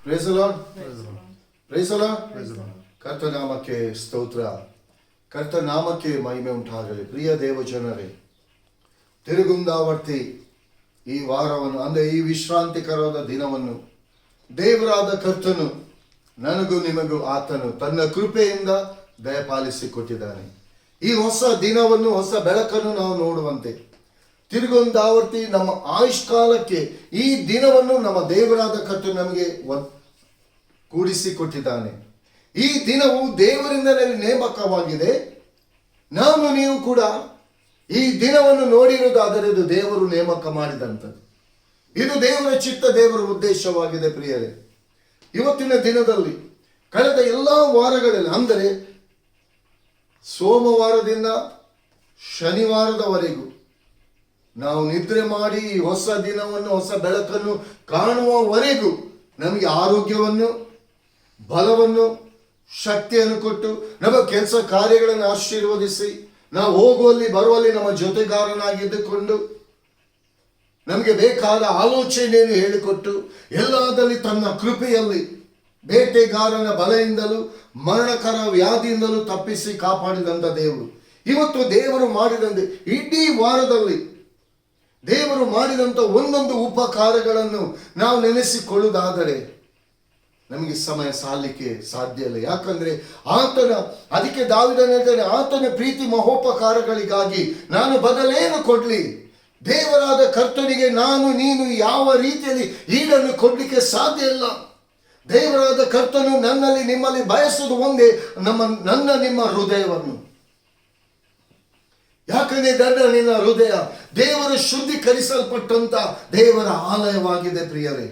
Price the Lord. Praise the Lord. ಕರ್ತನಾಮಕ್ಕೆ ಸ್ತೋತ್ರ, ಕರ್ತನಾಮಕ್ಕೆ ಮಹಿಮೆ ಉಂಟಾಗಲಿ. ಪ್ರಿಯ ದೇವಜನರೇ, ತಿರುಗುಂದಾವರ್ತಿ ಈ ವಾರವನ್ನು ಅಂದರೆ ಈ ವಿಶ್ರಾಂತಿಕರವಾದ ದಿನವನ್ನು ದೇವರಾದ ಕರ್ತನು ನನಗೂ ನಿಮಗೂ ಆತನು ತನ್ನ ಕೃಪೆಯಿಂದ ದಯಪಾಲಿಸಿಕೊಟ್ಟಿದ್ದಾನೆ. ಈ ಹೊಸ ದಿನವನ್ನು, ಹೊಸ ಬೆಳಕನ್ನು ನಾವು ನೋಡುವಂತೆ ತಿರುಗುಂದಾವರ್ತಿ ನಮ್ಮ ಆಯುಷ್ಕಾಲಕ್ಕೆ ಈ ದಿನವನ್ನು ನಮ್ಮ ದೇವರಾದ ಕರ್ತನು ನಮಗೆ ಕೂಡಿಸಿಕೊಟ್ಟಿದ್ದಾನೆ. ಈ ದಿನವು ದೇವರಿಂದಲೇ ನೇಮಕವಾಗಿದೆ. ನಾನು ನೀವು ಕೂಡ ಈ ದಿನವನ್ನು ನೋಡಿರುವುದಾದರೆ ಇದು ದೇವರು ನೇಮಕ ಮಾಡಿದಂಥದ್ದು. ಇದು ದೇವರ ಚಿತ್ತ, ದೇವರ ಉದ್ದೇಶವಾಗಿದೆ. ಪ್ರಿಯರೇ, ಇವತ್ತಿನ ದಿನದಲ್ಲಿ ಕಳೆದ ಎಲ್ಲ ವಾರಗಳಲ್ಲಿ ಅಂದರೆ ಸೋಮವಾರದಿಂದ ಶನಿವಾರದವರೆಗೂ ನಾವು ನಿದ್ರೆ ಮಾಡಿ ಈ ಹೊಸ ದಿನವನ್ನು, ಹೊಸ ಬೆಳಕನ್ನು ಕಾಣುವವರೆಗೂ ನಮಗೆ ಆರೋಗ್ಯವನ್ನು, ಬಲವನ್ನು, ಶಕ್ತಿಯನ್ನು ಕೊಟ್ಟು ನಮ್ಮ ಕೆಲಸ ಕಾರ್ಯಗಳನ್ನು ಆಶೀರ್ವದಿಸಿ ನಾವು ಹೋಗುವಲ್ಲಿ ಬರುವಲ್ಲಿ ನಮ್ಮ ಜೊತೆಗಾರನಾಗಿದ್ದುಕೊಂಡು ನಮಗೆ ಬೇಕಾದ ಆಲೋಚನೆಯನ್ನು ಹೇಳಿಕೊಟ್ಟು ಎಲ್ಲದಲ್ಲಿ ತನ್ನ ಕೃಪೆಯಲ್ಲಿ ಬೇಟೆಗಾರನ ಬಲೆಯಿಂದಲೂ ಮರಣಕರ ವ್ಯಾಧಿಯಿಂದಲೂ ತಪ್ಪಿಸಿ ಕಾಪಾಡಿದಂಥ ದೇವರು ಇವತ್ತು ದೇವರು ಮಾಡಿದಂತೆ ಇಡೀ ವಾರದಲ್ಲಿ ದೇವರು ಮಾಡಿದಂಥ ಒಂದೊಂದು ಉಪಕಾರಗಳನ್ನು ನಾವು ನೆನೆಸಿಕೊಳ್ಳುವುದಾದರೆ ನಮಗೆ ಸಮಯ ಸಾಲಿಕ್ಕೆ ಸಾಧ್ಯ ಇಲ್ಲ. ಯಾಕಂದ್ರೆ ಅದಕ್ಕೆ ದಾವೀದನು ಹೇಳ್ತಾನೆ, ಆತನ ಪ್ರೀತಿ ಮಹೋಪಕಾರಗಳಿಗಾಗಿ ನಾನು ಬದಲೇನು ಕೊಡ್ಲಿ? ದೇವರಾದ ಕರ್ತನಿಗೆ ನಾನು ನೀನು ಯಾವ ರೀತಿಯಲ್ಲಿ ಈಡನ್ನು ಕೊಡ್ಲಿಕ್ಕೆ ಸಾಧ್ಯ ಇಲ್ಲ. ದೇವರಾದ ಕರ್ತನು ನನ್ನಲ್ಲಿ ನಿಮ್ಮಲ್ಲಿ ಬಯಸುವುದು ಒಂದೇ, ನನ್ನ ನಿಮ್ಮ ಹೃದಯವನ್ನು. ಯಾಕಂದ್ರೆ ನಿನ್ನ ಹೃದಯ ದೇವರ ಶುದ್ಧೀಕರಿಸಲ್ಪಟ್ಟಂತ ದೇವರ ಆಲಯವಾಗಿದೆ. ಪ್ರಿಯರೇ,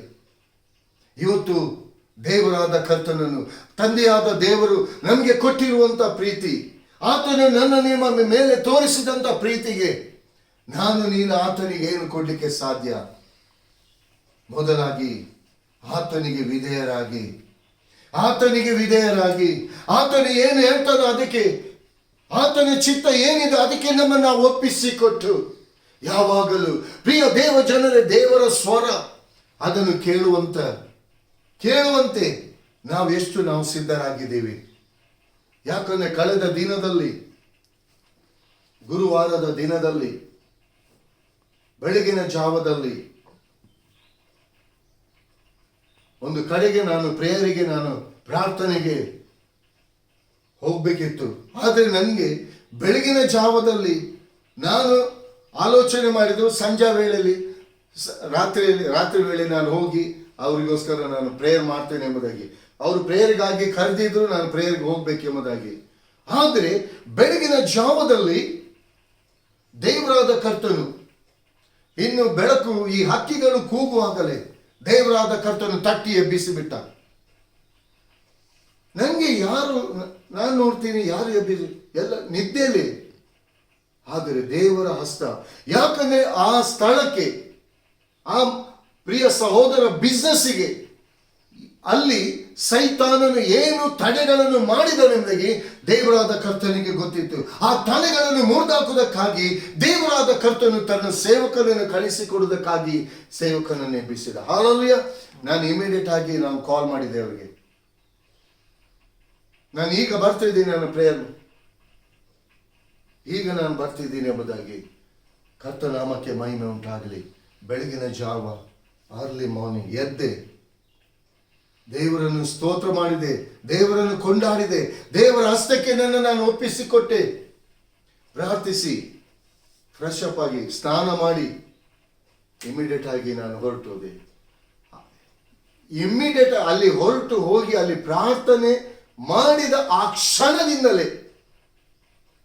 ಇವತ್ತು ದೇವರಾದ ಕರ್ತನನ್ನು, ತಂದೆಯಾದ ದೇವರು ನಮಗೆ ಕೊಟ್ಟಿರುವಂತ ಪ್ರೀತಿ, ಆತನು ನನ್ನ ನಿಮ್ಮ ಮೇಲೆ ತೋರಿಸಿದಂತ ಪ್ರೀತಿಗೆ ನಾನು ನೀನು ಆತನಿಗೆ ಏನು ಕೊಡ್ಲಿಕ್ಕೆ ಸಾಧ್ಯ? ಮೊದಲಾಗಿ ಆತನಿಗೆ ವಿಧೇಯರಾಗಿ ಆತನು ಏನು ಹೇಳ್ತಾನೋ ಅದಕ್ಕೆ, ಆತನ ಚಿತ್ತ ಏನಿದೆ ಅದಕ್ಕೆ ನಮ್ಮನ್ನು ನಾವು ಒಪ್ಪಿಸಿಕೊಟ್ಟು ಯಾವಾಗಲೂ ಪ್ರಿಯ ದೇವ ಜನರೇ, ದೇವರ ಸ್ವರ ಅದನ್ನು ಕೇಳುವಂತೆ ನಾವು ಸಿದ್ಧರಾಗಿದ್ದೇವೆ. ಯಾಕಂದ್ರೆ ಕಳೆದ ದಿನದಲ್ಲಿ, ಗುರುವಾರದ ದಿನದಲ್ಲಿ ಬೆಳಗಿನ ಜಾವದಲ್ಲಿ ಒಂದು ಕಡೆಗೆ ನಾನು ಪ್ರಾರ್ಥನೆಗೆ ಹೋಗ್ಬೇಕಿತ್ತು. ಆದರೆ ನನಗೆ ಬೆಳಗಿನ ಜಾವದಲ್ಲಿ ನಾನು ಆಲೋಚನೆ ಮಾಡಿದ್ದು ಸಂಜೆ ವೇಳೆಯಲ್ಲಿ ರಾತ್ರಿ ವೇಳೆ ನಾನು ಹೋಗಿ ಅವರಿಗೋಸ್ಕರ ನಾನು ಪ್ರೇಯರ್ ಮಾಡ್ತೇನೆ ಎಂಬುದಾಗಿ, ಅವರು ಪ್ರೇಯರ್ಗಾಗಿ ಕರೆದಿದ್ರು, ನಾನು ಪ್ರೇಯರ್ಗೆ ಹೋಗ್ಬೇಕೆಂಬುದಾಗಿ. ಆದರೆ ಬೆಳಗಿನ ಜಾವದಲ್ಲಿ ದೇವರಾದ ಕರ್ತನು, ಇನ್ನು ಬೆಳಕು ಈ ಹಕ್ಕಿಗಳು ಕೂಗುವಾಗಲೇ ದೇವರಾದ ಕರ್ತನು ತಟ್ಟಿ ಎಬ್ಬಿಸಿಬಿಟ್ಟ. ನನಗೆ ನಾನು ನೋಡ್ತೀನಿ ಯಾರು ಎಬ್ಬಿಸಿ, ಎಲ್ಲ ನಿದ್ದೆಯಲ್ಲಿ. ಆದರೆ ದೇವರ ಹಸ್ತ, ಯಾಕಂದ್ರೆ ಆ ಸ್ಥಳಕ್ಕೆ, ಆ ಪ್ರಿಯ ಸಹೋದರ ಬಿಸ್ನೆಸ್ಸಿಗೆ ಅಲ್ಲಿ ಸೈತಾನನು ಏನು ತಡೆಗಳನ್ನು ಮಾಡಿದನೆಂಬುದಾಗಿ ದೇವರಾದ ಕರ್ತನಿಗೆ ಗೊತ್ತಿತ್ತು. ಆ ತಡೆಗಳನ್ನು ಮುರಿದಾಕುವುದಕ್ಕಾಗಿ ದೇವರಾದ ಕರ್ತನು ತನ್ನ ಸೇವಕನನ್ನು ಕಳಿಸಿಕೊಡುವುದಕ್ಕಾಗಿ ಸೇವಕನನ್ನು ಎಬ್ಬಿಸಿದ. ಹಾಲೆಲೂಯ. ನಾನು ಇಮಿಡಿಯೇಟ್ ಆಗಿ ಕಾಲ್ ಮಾಡಿದೆ ಅವರಿಗೆ, ನಾನು ಈಗ ಬರ್ತಿದ್ದೀನಿ, ನನ್ನ ಪ್ರೇಯರ್ ಈಗ ನಾನು ಬರ್ತಿದ್ದೀನಿ ಎಂಬುದಾಗಿ. ಕರ್ತನಾಮಕ್ಕೆ ಮಹಿಮೆ ಉಂಟಾಗಲಿ. ಬೆಳಗಿನ ಜಾವ ಅರ್ಲಿ ಮಾರ್ನಿಂಗ್ ಎದ್ದೆ, ದೇವರನ್ನು ಸ್ತೋತ್ರ ಮಾಡಿದೆ, ದೇವರನ್ನು ಕೊಂಡಾಡಿದೆ, ದೇವರ ಹಸ್ತಕ್ಕೆ ನಾನು ಒಪ್ಪಿಸಿಕೊಟ್ಟೆ. ಪ್ರಾರ್ಥಿಸಿ ಫ್ರೆಶ್ ಅಪ್ ಆಗಿ ಸ್ನಾನ ಮಾಡಿ ಇಮಿಡಿಯೇಟ್ ಆಗಿ ನಾನು ಹೊರಟೋದೆ. ಇಮಿಡಿಯೇಟ್ ಅಲ್ಲಿ ಹೊರಟು ಹೋಗಿ ಅಲ್ಲಿ ಪ್ರಾರ್ಥನೆ ಮಾಡಿದ ಆ ಕ್ಷಣದಿಂದಲೇ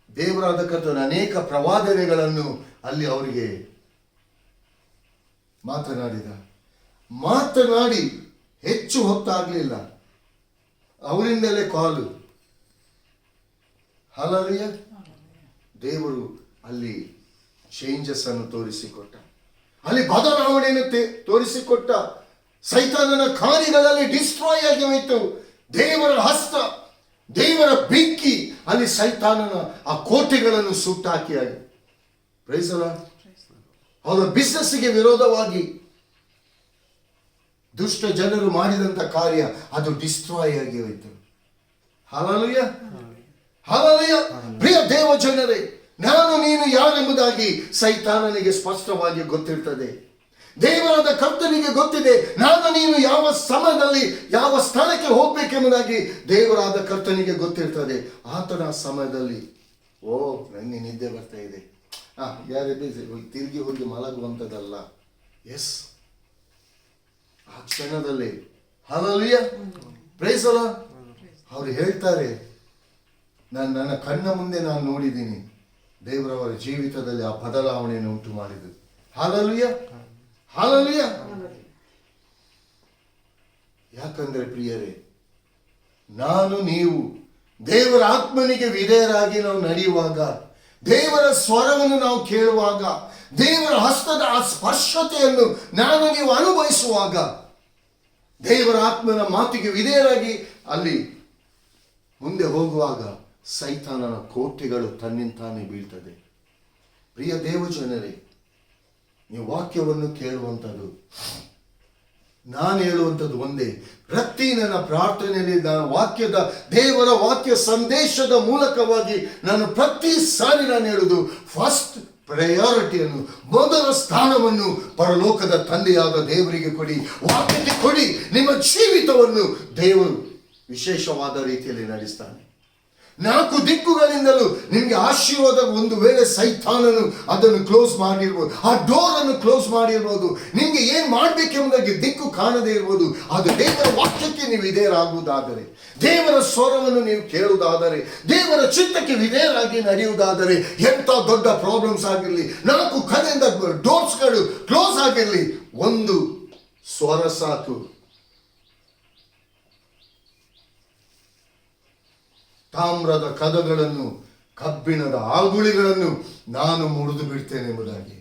ದೇವರಾದ ಕರ್ತನ ಅನೇಕ ಪ್ರವಾದನೆಗಳನ್ನು ಅಲ್ಲಿ ಅವರಿಗೆ ಮಾತನಾಡಿ ಹೆಚ್ಚು ಹೊತ್ತಾಗಲಿಲ್ಲ, ಅವರಿಂದಲೇ ಕಾಲು. ಹಲರಿಯ ದೇವರು ಅಲ್ಲಿ ಚೇಂಜಸ್ ಅನ್ನು ತೋರಿಸಿಕೊಟ್ಟ, ಅಲ್ಲಿ ಬದಲಾವಣೆಯನ್ನು ತೋರಿಸಿಕೊಟ್ಟ. ಸೈತಾನನ ಕಾರ್ಯಗಳಲ್ಲಿ ಡಿಸ್ಟ್ರಾಯ್ ಆಗಿ ಹೋಯಿತು. ದೇವರ ಹಸ್ತ, ದೇವರ ಬೆಂಕಿ ಅಲ್ಲಿ ಸೈತಾನನ ಆ ಕೋಟೆಗಳನ್ನು ಸುಟ್ಟಾಕಿ. Price the lord. ಅವರ ಬಿಸ್ನೆಸ್ಸಿಗೆ ವಿರೋಧವಾಗಿ ದುಷ್ಟ ಜನರು ಮಾಡಿದಂಥ ಕಾರ್ಯ ಅದು ಡಿಸ್ಟ್ರಾಯ್ ಆಗಿ ಹೋಯಿತು. Hallelujah, hallelujah. ಪ್ರಿಯ ದೇವ ಜನರೇ, ನಾನು ನೀನು ಯಾರೆಂಬುದಾಗಿ ಸೈತಾನನಿಗೆ ಸ್ಪಷ್ಟವಾಗಿ ಗೊತ್ತಿರ್ತದೆ. ದೇವರಾದ ಕರ್ತನಿಗೆ ಗೊತ್ತಿದೆ ನಾನು ನೀನು ಯಾವ ಸಮಯದಲ್ಲಿ ಯಾವ ಸ್ಥಳಕ್ಕೆ ಹೋಗ್ಬೇಕೆಂಬುದಾಗಿ ದೇವರಾದ ಕರ್ತನಿಗೆ ಗೊತ್ತಿರ್ತದೆ. ಆತನ ಸಮಯದಲ್ಲಿ ನನಗೆ ನಿದ್ದೆ ಬರ್ತಾ ಇದೆ, ಯಾರಿದೆ ತಿರುಗಿ ಹೋಗಿ ಮಲಗುವಂಥದ್ದಲ್ಲ. ಎಸ್, ಆ ಕ್ಷಣದಲ್ಲಿ ಹಲ್ಲೆಲೂಯ, ಪ್ರೈಸ್ ದಿ ಲಾರ್ಡ್. ಅವರು ಹೇಳ್ತಾರೆ, ನನ್ನ ಕಣ್ಣ ಮುಂದೆ ನಾನು ನೋಡಿದ್ದೀನಿ ದೇವರವರ ಜೀವಿತದಲ್ಲಿ ಆ ಬದಲಾವಣೆಯನ್ನು ಉಂಟು ಮಾಡಿದ್ದು. Hallelujah, hallelujah. ಯಾಕಂದ್ರೆ ಪ್ರಿಯರೇ, ನಾನು ನೀವು ದೇವರ ಆತ್ಮನಿಗೆ ವಿಧೇಯರಾಗಿ ನಾವು ನಡೆಯುವಾಗ, ದೇವರ ಸ್ವರವನ್ನು ನಾವು ಕೇಳುವಾಗ, ದೇವರ ಹಸ್ತದ ಆ ಸ್ಪರ್ಶತೆಯನ್ನು ನಾನು ನೀವು ಅನುಭವಿಸುವಾಗ, ದೇವರ ಆತ್ಮನ ಮಾತಿಗೆ ವಿಧೇಯರಾಗಿ ಅಲ್ಲಿ ಮುಂದೆ ಹೋಗುವಾಗ ಸೈತಾನನ ಕೋಟೆಗಳು ತನ್ನಿಂತಾನೇ ಬೀಳ್ತದೆ. ಪ್ರಿಯ ದೇವಜನರೇ, ನೀವು ವಾಕ್ಯವನ್ನು ಕೇಳುವಂಥದ್ದು, ನಾನು ಹೇಳುವಂಥದ್ದು ಒಂದೇ. ಪ್ರತಿ ನನ್ನ ಪ್ರಾರ್ಥನೆಯಲ್ಲಿ ನಾನು ದೇವರ ವಾಕ್ಯ ಸಂದೇಶದ ಮೂಲಕವಾಗಿ ನಾನು ಪ್ರತಿ ಸಾರಿ ನಾನು ಹೇಳುವುದು, ಫಸ್ಟ್ ಪ್ರಯಾರಿಟಿಯನ್ನು, ಮೊದಲ ಸ್ಥಾನವನ್ನು ಪರಲೋಕದ ತಂದೆಯಾದ ದೇವರಿಗೆ ಕೊಡಿ, ವಾಕ್ಯಕ್ಕೆ ಕೊಡಿ. ನಿಮ್ಮ ಜೀವಿತವನ್ನು ದೇವರು ವಿಶೇಷವಾದ ರೀತಿಯಲ್ಲಿ ನಡೆಸ್ತಾನೆ. 4 ದಿಕ್ಕುಗಳಿಂದಲೂ ನಿಮಗೆ ಆಶೀರ್ವಾದ, ಒಂದು ವೇಳೆ ಸೈತಾನನು ಅದನ್ನು ಕ್ಲೋಸ್ ಮಾಡಿರ್ಬೋದು, ಆ ಡೋರ್ ಅನ್ನು ಕ್ಲೋಸ್ ಮಾಡಿರ್ಬೋದು, ನಿಮ್ಗೆ ಏನ್ ಮಾಡ್ಬೇಕೆಂಬುದಾಗಿ ದಿಕ್ಕು ಕಾಣದೇ ಇರ್ಬೋದು. ಅದು ದೇವರ ವಾಕ್ಯಕ್ಕೆ ನೀವು ವಿಧೇಯರಾಗುವುದಾದರೆ, ದೇವರ ಸ್ವರವನ್ನು ನೀವು ಕೇಳುವುದಾದರೆ, ದೇವರ ಚಿತ್ತಕ್ಕೆ ವಿಧೇಯರಾಗಿ ನಡೆಯುವುದಾದರೆ, ಎಂಥ ದೊಡ್ಡ ಪ್ರಾಬ್ಲಮ್ಸ್ ಆಗಿರಲಿ, 4 ಕಡೆಯಿಂದ ಡೋರ್ಸ್ಗಳು ಕ್ಲೋಸ್ ಆಗಿರಲಿ, ಒಂದು ಸ್ವರ ಸಾಕು. ತಾಮ್ರದ ಕದಗಳನ್ನು, ಕಬ್ಬಿಣದ ಆಗುಳಿಗಳನ್ನು ನಾನು ಮುರಿದು ಬಿಡ್ತೇನೆ ಎಂಬುದಾಗಿ.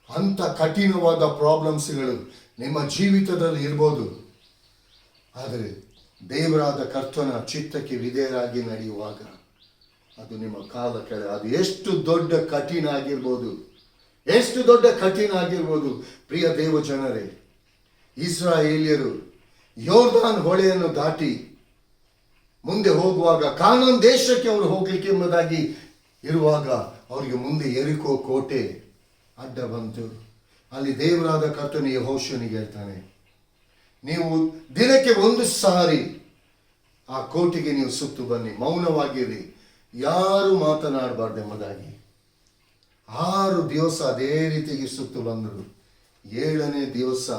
ಅಂಥ ಕಠಿಣವಾದ ಪ್ರಾಬ್ಲಮ್ಸ್ಗಳು ನಿಮ್ಮ ಜೀವಿತದಲ್ಲಿ ಇರ್ಬೋದು. ಆದರೆ ದೇವರಾದ ಕರ್ತನ ಚಿತ್ತಕ್ಕೆ ವಿಧೇಯರಾಗಿ ನಡೆಯುವಾಗ ಅದು ನಿಮ್ಮ ಕಾಲ ಕೆಳಗೆ, ಅದು ಎಷ್ಟು ದೊಡ್ಡ ಕಠಿಣ ಆಗಿರ್ಬೋದು, ಎಷ್ಟು ದೊಡ್ಡ ಕಠಿಣ ಆಗಿರ್ಬೋದು. ಪ್ರಿಯ ದೇವ ಜನರೇ, ಇಸ್ರಾಯೇಲ್ಯರು ಯೋರ್ದಾನ್ ಹೊಳೆಯನ್ನು ದಾಟಿ ಮುಂದೆ ಹೋಗುವಾಗ, ಕಾನಾನ್ ದೇಶಕ್ಕೆ ಅವರು ಹೋಗ್ಲಿಕ್ಕೆ ಎಂಬುದಾಗಿ ಇರುವಾಗ, ಅವರಿಗೆ ಮುಂದೆ ಯೆರಿಕೋ ಕೋಟೆ ಅಡ್ಡ ಬಂತು. ಅಲ್ಲಿ ದೇವರಾದ ಕರ್ತನು ಯೆಹೋಶುವನಿಗೆ ಹೇಳ್ತಾನೆ, ನೀವು ದಿನಕ್ಕೆ 1 ಸಾರಿ ಆ ಕೋಟೆಗೆ ನೀವು ಸುತ್ತು ಬನ್ನಿ, ಮೌನವಾಗಿರಿ, ಯಾರು ಮಾತನಾಡಬಾರ್ದು ಎಂಬುದಾಗಿ. 6 ದಿವಸ ಅದೇ ರೀತಿಗೆ ಸುತ್ತು ಬಂದರು. 7ನೇ ದಿವಸ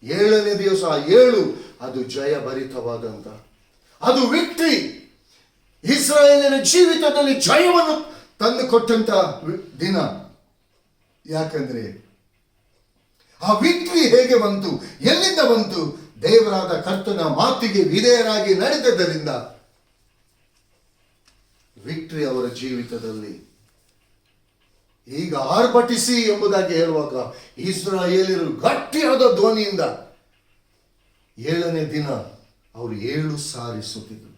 7 ಅದು ಜಯ ಭರಿತವಾದಂತ, ಅದು ವಿಕ್ಟರಿ, ಇಸ್ರಾಯೇಲಿನ ಜೀವಿತದಲ್ಲಿ ಜಯವನ್ನು ತಂದು ಕೊಟ್ಟಂತ ದಿನ. ಯಾಕಂದ್ರೆ ಆ ವಿಕ್ಟರಿ ಹೇಗೆ ಬಂತು, ಎಲ್ಲಿಂದ ಬಂತು? ದೇವರಾದ ಕರ್ತನ ಮಾತಿಗೆ ವಿಧೇಯರಾಗಿ ನಡೆದದ್ದರಿಂದ ವಿಕ್ಟರಿ ಅವರ ಜೀವಿತದಲ್ಲಿ. ಈಗ ಆರ್ಭಟಿಸಿ ಎಂಬುದಾಗಿ ಹೇಳುವಾಗ ಇಸ್ರಾಯೇಲ್ಯರು ಗಟ್ಟಿಯಾದ ಧ್ವನಿಯಿಂದ 7ನೇ ದಿನ ಅವರು 7 ಸಾರಿ ಸುತ್ತಿದ್ರು.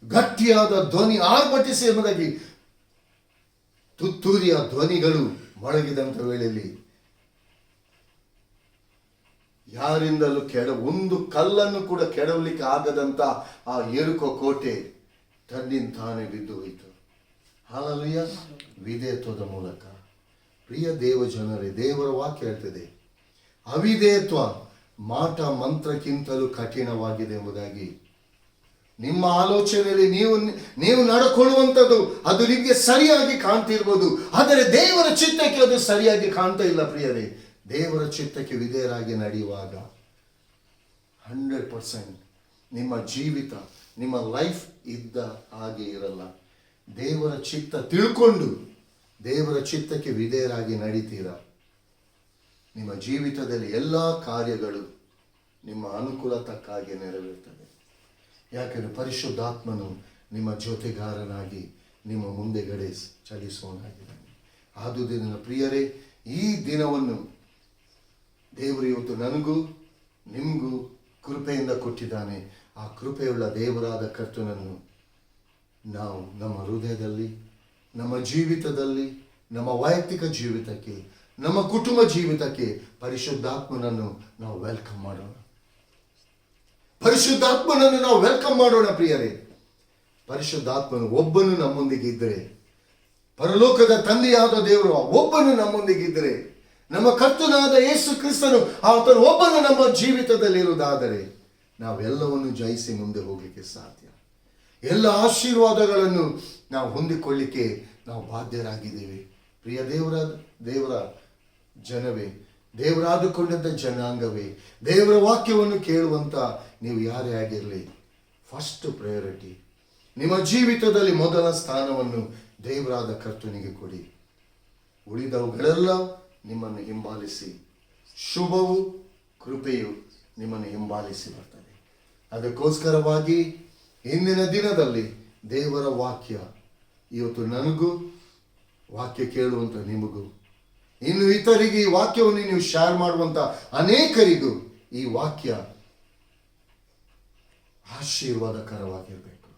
ಗಟ್ಟಿಯಾದ ಧ್ವನಿ, ಆರ್ಭಟಿಸಿ ಎಂಬುದಾಗಿ ತುತ್ತೂರಿಯ ಧ್ವನಿಗಳು ಮೊಳಗಿದಂಥ ವೇಳೆಯಲ್ಲಿ ಯಾರಿಂದಲೂ ಒಂದು ಕಲ್ಲನ್ನು ಕೂಡ ಕೆಡವಲಿಕ್ಕೆ ಆಗದಂತ ಆ ಯೆರಿಕೋ ಕೋಟೆ ತನ್ನಿಂತಾನೇ ಬಿದ್ದು ಹೋಯಿತು. ಹಲ್ಲೆಲೂಯಾ, ವಿಧೇಯತ್ವದ ಮೂಲಕ. ಪ್ರಿಯ ದೇವ ಜನರೇ, ದೇವರ ವಾಕ್ಯ ಹೇಳ್ತದೆ, ಅವಿಧೇಯತ್ವ ಮಾಟ ಮಂತ್ರಕ್ಕಿಂತಲೂ ಕಠಿಣವಾಗಿದೆ ಎಂಬುದಾಗಿ. ನಿಮ್ಮ ಆಲೋಚನೆಯಲ್ಲಿ ನೀವು ನಡ್ಕೊಳ್ಳುವಂಥದ್ದು ಅದು ನಿಮಗೆ ಸರಿಯಾಗಿ ಕಾಣ್ತಿರ್ಬೋದು, ಆದರೆ ದೇವರ ಚಿತ್ತಕ್ಕೆ ಅದು ಸರಿಯಾಗಿ ಕಾಣ್ತಾ ಇಲ್ಲ. ಪ್ರಿಯರೇ, ದೇವರ ಚಿತ್ತಕ್ಕೆ ವಿಧೇಯರಾಗಿ ನಡೆಯುವಾಗ 100% ನಿಮ್ಮ ಜೀವಿತ, ನಿಮ್ಮ ಲೈಫ್ ಇದ್ದ ಹಾಗೆ ಇರಲ್ಲ. ದೇವರ ಚಿತ್ತ ತಿಳ್ಕೊಂಡು ದೇವರ ಚಿತ್ತಕ್ಕೆ ವಿಧೇಯರಾಗಿ ನಡೀತೀರಾ, ನಿಮ್ಮ ಜೀವಿತದಲ್ಲಿ ಎಲ್ಲ ಕಾರ್ಯಗಳು ನಿಮ್ಮ ಅನುಕೂಲತಕ್ಕಾಗಿ ನೆರವೇರ್ತದೆ. ಯಾಕಂದರೆ ಪರಿಶುದ್ಧಾತ್ಮನು ನಿಮ್ಮ ಜೊತೆಗಾರನಾಗಿ ನಿಮ್ಮ ಮುಂದೆಗಡೆ ಚಲಿಸುವನಾಗಿದ್ದಾನೆ. ಆದುದರಿಂದ ಪ್ರಿಯರೇ, ಈ ದಿನವನ್ನು ದೇವರು ಇವತ್ತು ನನಗೂ ನಿಮಗೂ ಕೃಪೆಯಿಂದ ಕೊಟ್ಟಿದ್ದಾನೆ. ಆ ಕೃಪೆಯುಳ್ಳ ದೇವರಾದ ಕರ್ತನನ್ನು ನಾವು ನಮ್ಮ ಹೃದಯದಲ್ಲಿ, ನಮ್ಮ ಜೀವಿತದಲ್ಲಿ, ನಮ್ಮ ವೈಯಕ್ತಿಕ ಜೀವಿತಕ್ಕೆ, ನಮ್ಮ ಕುಟುಂಬ ಜೀವಿತಕ್ಕೆ ಪರಿಶುದ್ಧಾತ್ಮನನ್ನು ನಾವು ವೆಲ್ಕಮ್ ಮಾಡೋಣ. ಪರಿಶುದ್ಧಾತ್ಮನನ್ನು ನಾವು ವೆಲ್ಕಮ್ ಮಾಡೋಣ ಪ್ರಿಯರೇ. ಪರಿಶುದ್ಧಾತ್ಮನು ಒಬ್ಬನು ನಮ್ಮೊಂದಿಗೆ ಇದ್ದರೆ, ಪರಲೋಕದ ತಂದೆಯಾದ ದೇವರು ಒಬ್ಬನು ನಮ್ಮೊಂದಿಗಿದ್ದರೆ, ನಮ್ಮ ಕರ್ತನಾದ ಯೇಸು ಕ್ರಿಸ್ತನು ಆತನು ಒಬ್ಬನು ನಮ್ಮ ಜೀವಿತದಲ್ಲಿರುವುದಾದರೆ ನಾವೆಲ್ಲವನ್ನು ಜಯಿಸಿ ಮುಂದೆ ಹೋಗಲಿಕ್ಕೆ ಸಾಧ್ಯ. ಎಲ್ಲ ಆಶೀರ್ವಾದಗಳನ್ನು ನಾವು ಹೊಂದಿಕೊಳ್ಳಿಕ್ಕೆ ನಾವು ಬಾಧ್ಯರಾಗಿದ್ದೇವೆ. ಪ್ರಿಯ ದೇವರ ಜನವೇ, ದೇವರಾದುಕೊಂಡಂಥ ಜನಾಂಗವೇ, ದೇವರ ವಾಕ್ಯವನ್ನು ಕೇಳುವಂಥ ನೀವು ಯಾರೇ ಆಗಿರಲಿ, ಫಸ್ಟ್ ಪ್ರಯಾರಿಟಿ ನಿಮ್ಮ ಜೀವಿತದಲ್ಲಿ ಮೊದಲ ಸ್ಥಾನವನ್ನು ದೇವರಾದ ಕರ್ತನಿಗೆ ಕೊಡಿ. ಉಳಿದವುಗಳೆಲ್ಲ ನಿಮ್ಮನ್ನು ಹಿಂಬಾಲಿಸಿ, ಶುಭವು ಕೃಪೆಯು ನಿಮ್ಮನ್ನು ಹಿಂಬಾಲಿಸಿ ಬರ್ತದೆ. ಅದಕ್ಕೋಸ್ಕರವಾಗಿ ಇಂದಿನ ದಿನದಲ್ಲಿ ದೇವರ ವಾಕ್ಯ ಇವತ್ತು ನನಗೂ, ವಾಕ್ಯ ಕೇಳುವಂಥ ನಿಮಗೂ, ಇನ್ನು ಇತರಿಗೆ ಈ ವಾಕ್ಯವನ್ನು ನೀವು ಶೇರ್ ಮಾಡುವಂಥ ಅನೇಕರಿಗೂ ಈ ವಾಕ್ಯ ಆಶೀರ್ವಾದಕರವಾಗಿರಬೇಕು.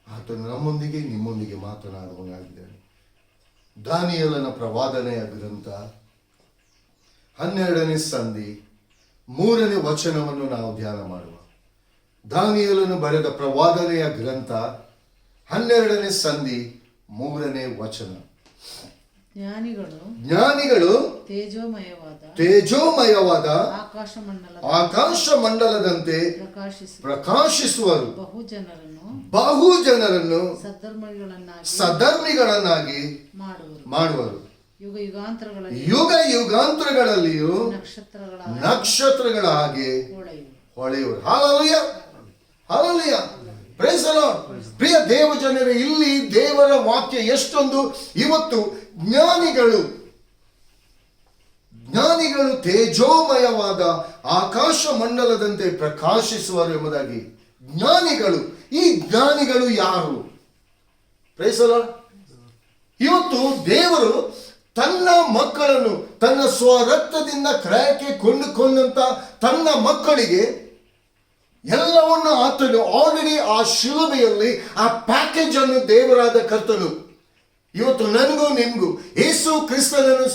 ಆತನು ನಮ್ಮೊಂದಿಗೆ ನಿಮ್ಮೊಂದಿಗೆ ಮಾತನಾಡುವನಾಗಿದ್ದಾನೆ. ದಾನಿಯೇಲನ ಪ್ರವಾದನೆಯ ಗ್ರಂಥ 12ನೇ ಸಂಧಿ 3ನೇ ವಚನವನ್ನು ನಾವು ಧ್ಯಾನ ಮಾಡುವ. ದಾನಿಯೇಲನು ಬರೆದ ಪ್ರವಾದನೆಯ ಗ್ರಂಥ 12ನೇ ಸಂಧಿ 3ನೇ ವಚನ. ಜ್ಞಾನಿಗಳು ತೇಜೋಮಯವಾದ ಆಕಾಶ ಮಂಡಲದಂತೆ ಪ್ರಕಾಶಿಸುವರು, ಬಹು ಜನರನ್ನು ಸದ್ಧರ್ಮಿಗಳನ್ನಾಗಿ ಮಾಡುವರು. ಯುಗ ಯುಗಾಂತರಗಳಲ್ಲಿಯೂ ನಕ್ಷತ್ರಗಳ ಹಾಗೆ ಹೊಳೆಯುವರು. Hallelujah, hallelujah, praise the Lord. ಪ್ರಿಯ ದೇವಜನರೇ, ಇಲ್ಲಿ ದೇವರ ವಾಕ್ಯ ಎಷ್ಟೊಂದು ಇವತ್ತು ಜ್ಞಾನಿಗಳು ತೇಜೋಮಯವಾದ ಆಕಾಶ ಮಂಡಲದಂತೆ ಪ್ರಕಾಶಿಸುವರು ಎಂಬುದಾಗಿ. ಈ ಜ್ಞಾನಿಗಳು ಯಾರು? Praise the Lord. ಇವತ್ತು ದೇವರು ತನ್ನ ಮಕ್ಕಳನ್ನು ತನ್ನ ಸ್ವರಕ್ತದಿಂದ ಕ್ರಯಕ್ಕೆ ಕೊಂಡುಕೊಂಡಂತ ತನ್ನ ಮಕ್ಕಳಿಗೆ ಎಲ್ಲವನ್ನು ಆತನು ಆಲ್ರೆಡಿ ಆ ಶಿಲುಬೆಯಲ್ಲಿ ಆ ಪ್ಯಾಕೇಜ್ ಅನ್ನು ದೇವರಾದ ಕರ್ತನು ಇವತ್ತು ನನಗೂ ನಿಮಗೂ ಯೇಸು ಕ್ರಿಸ್ತನನ್ನು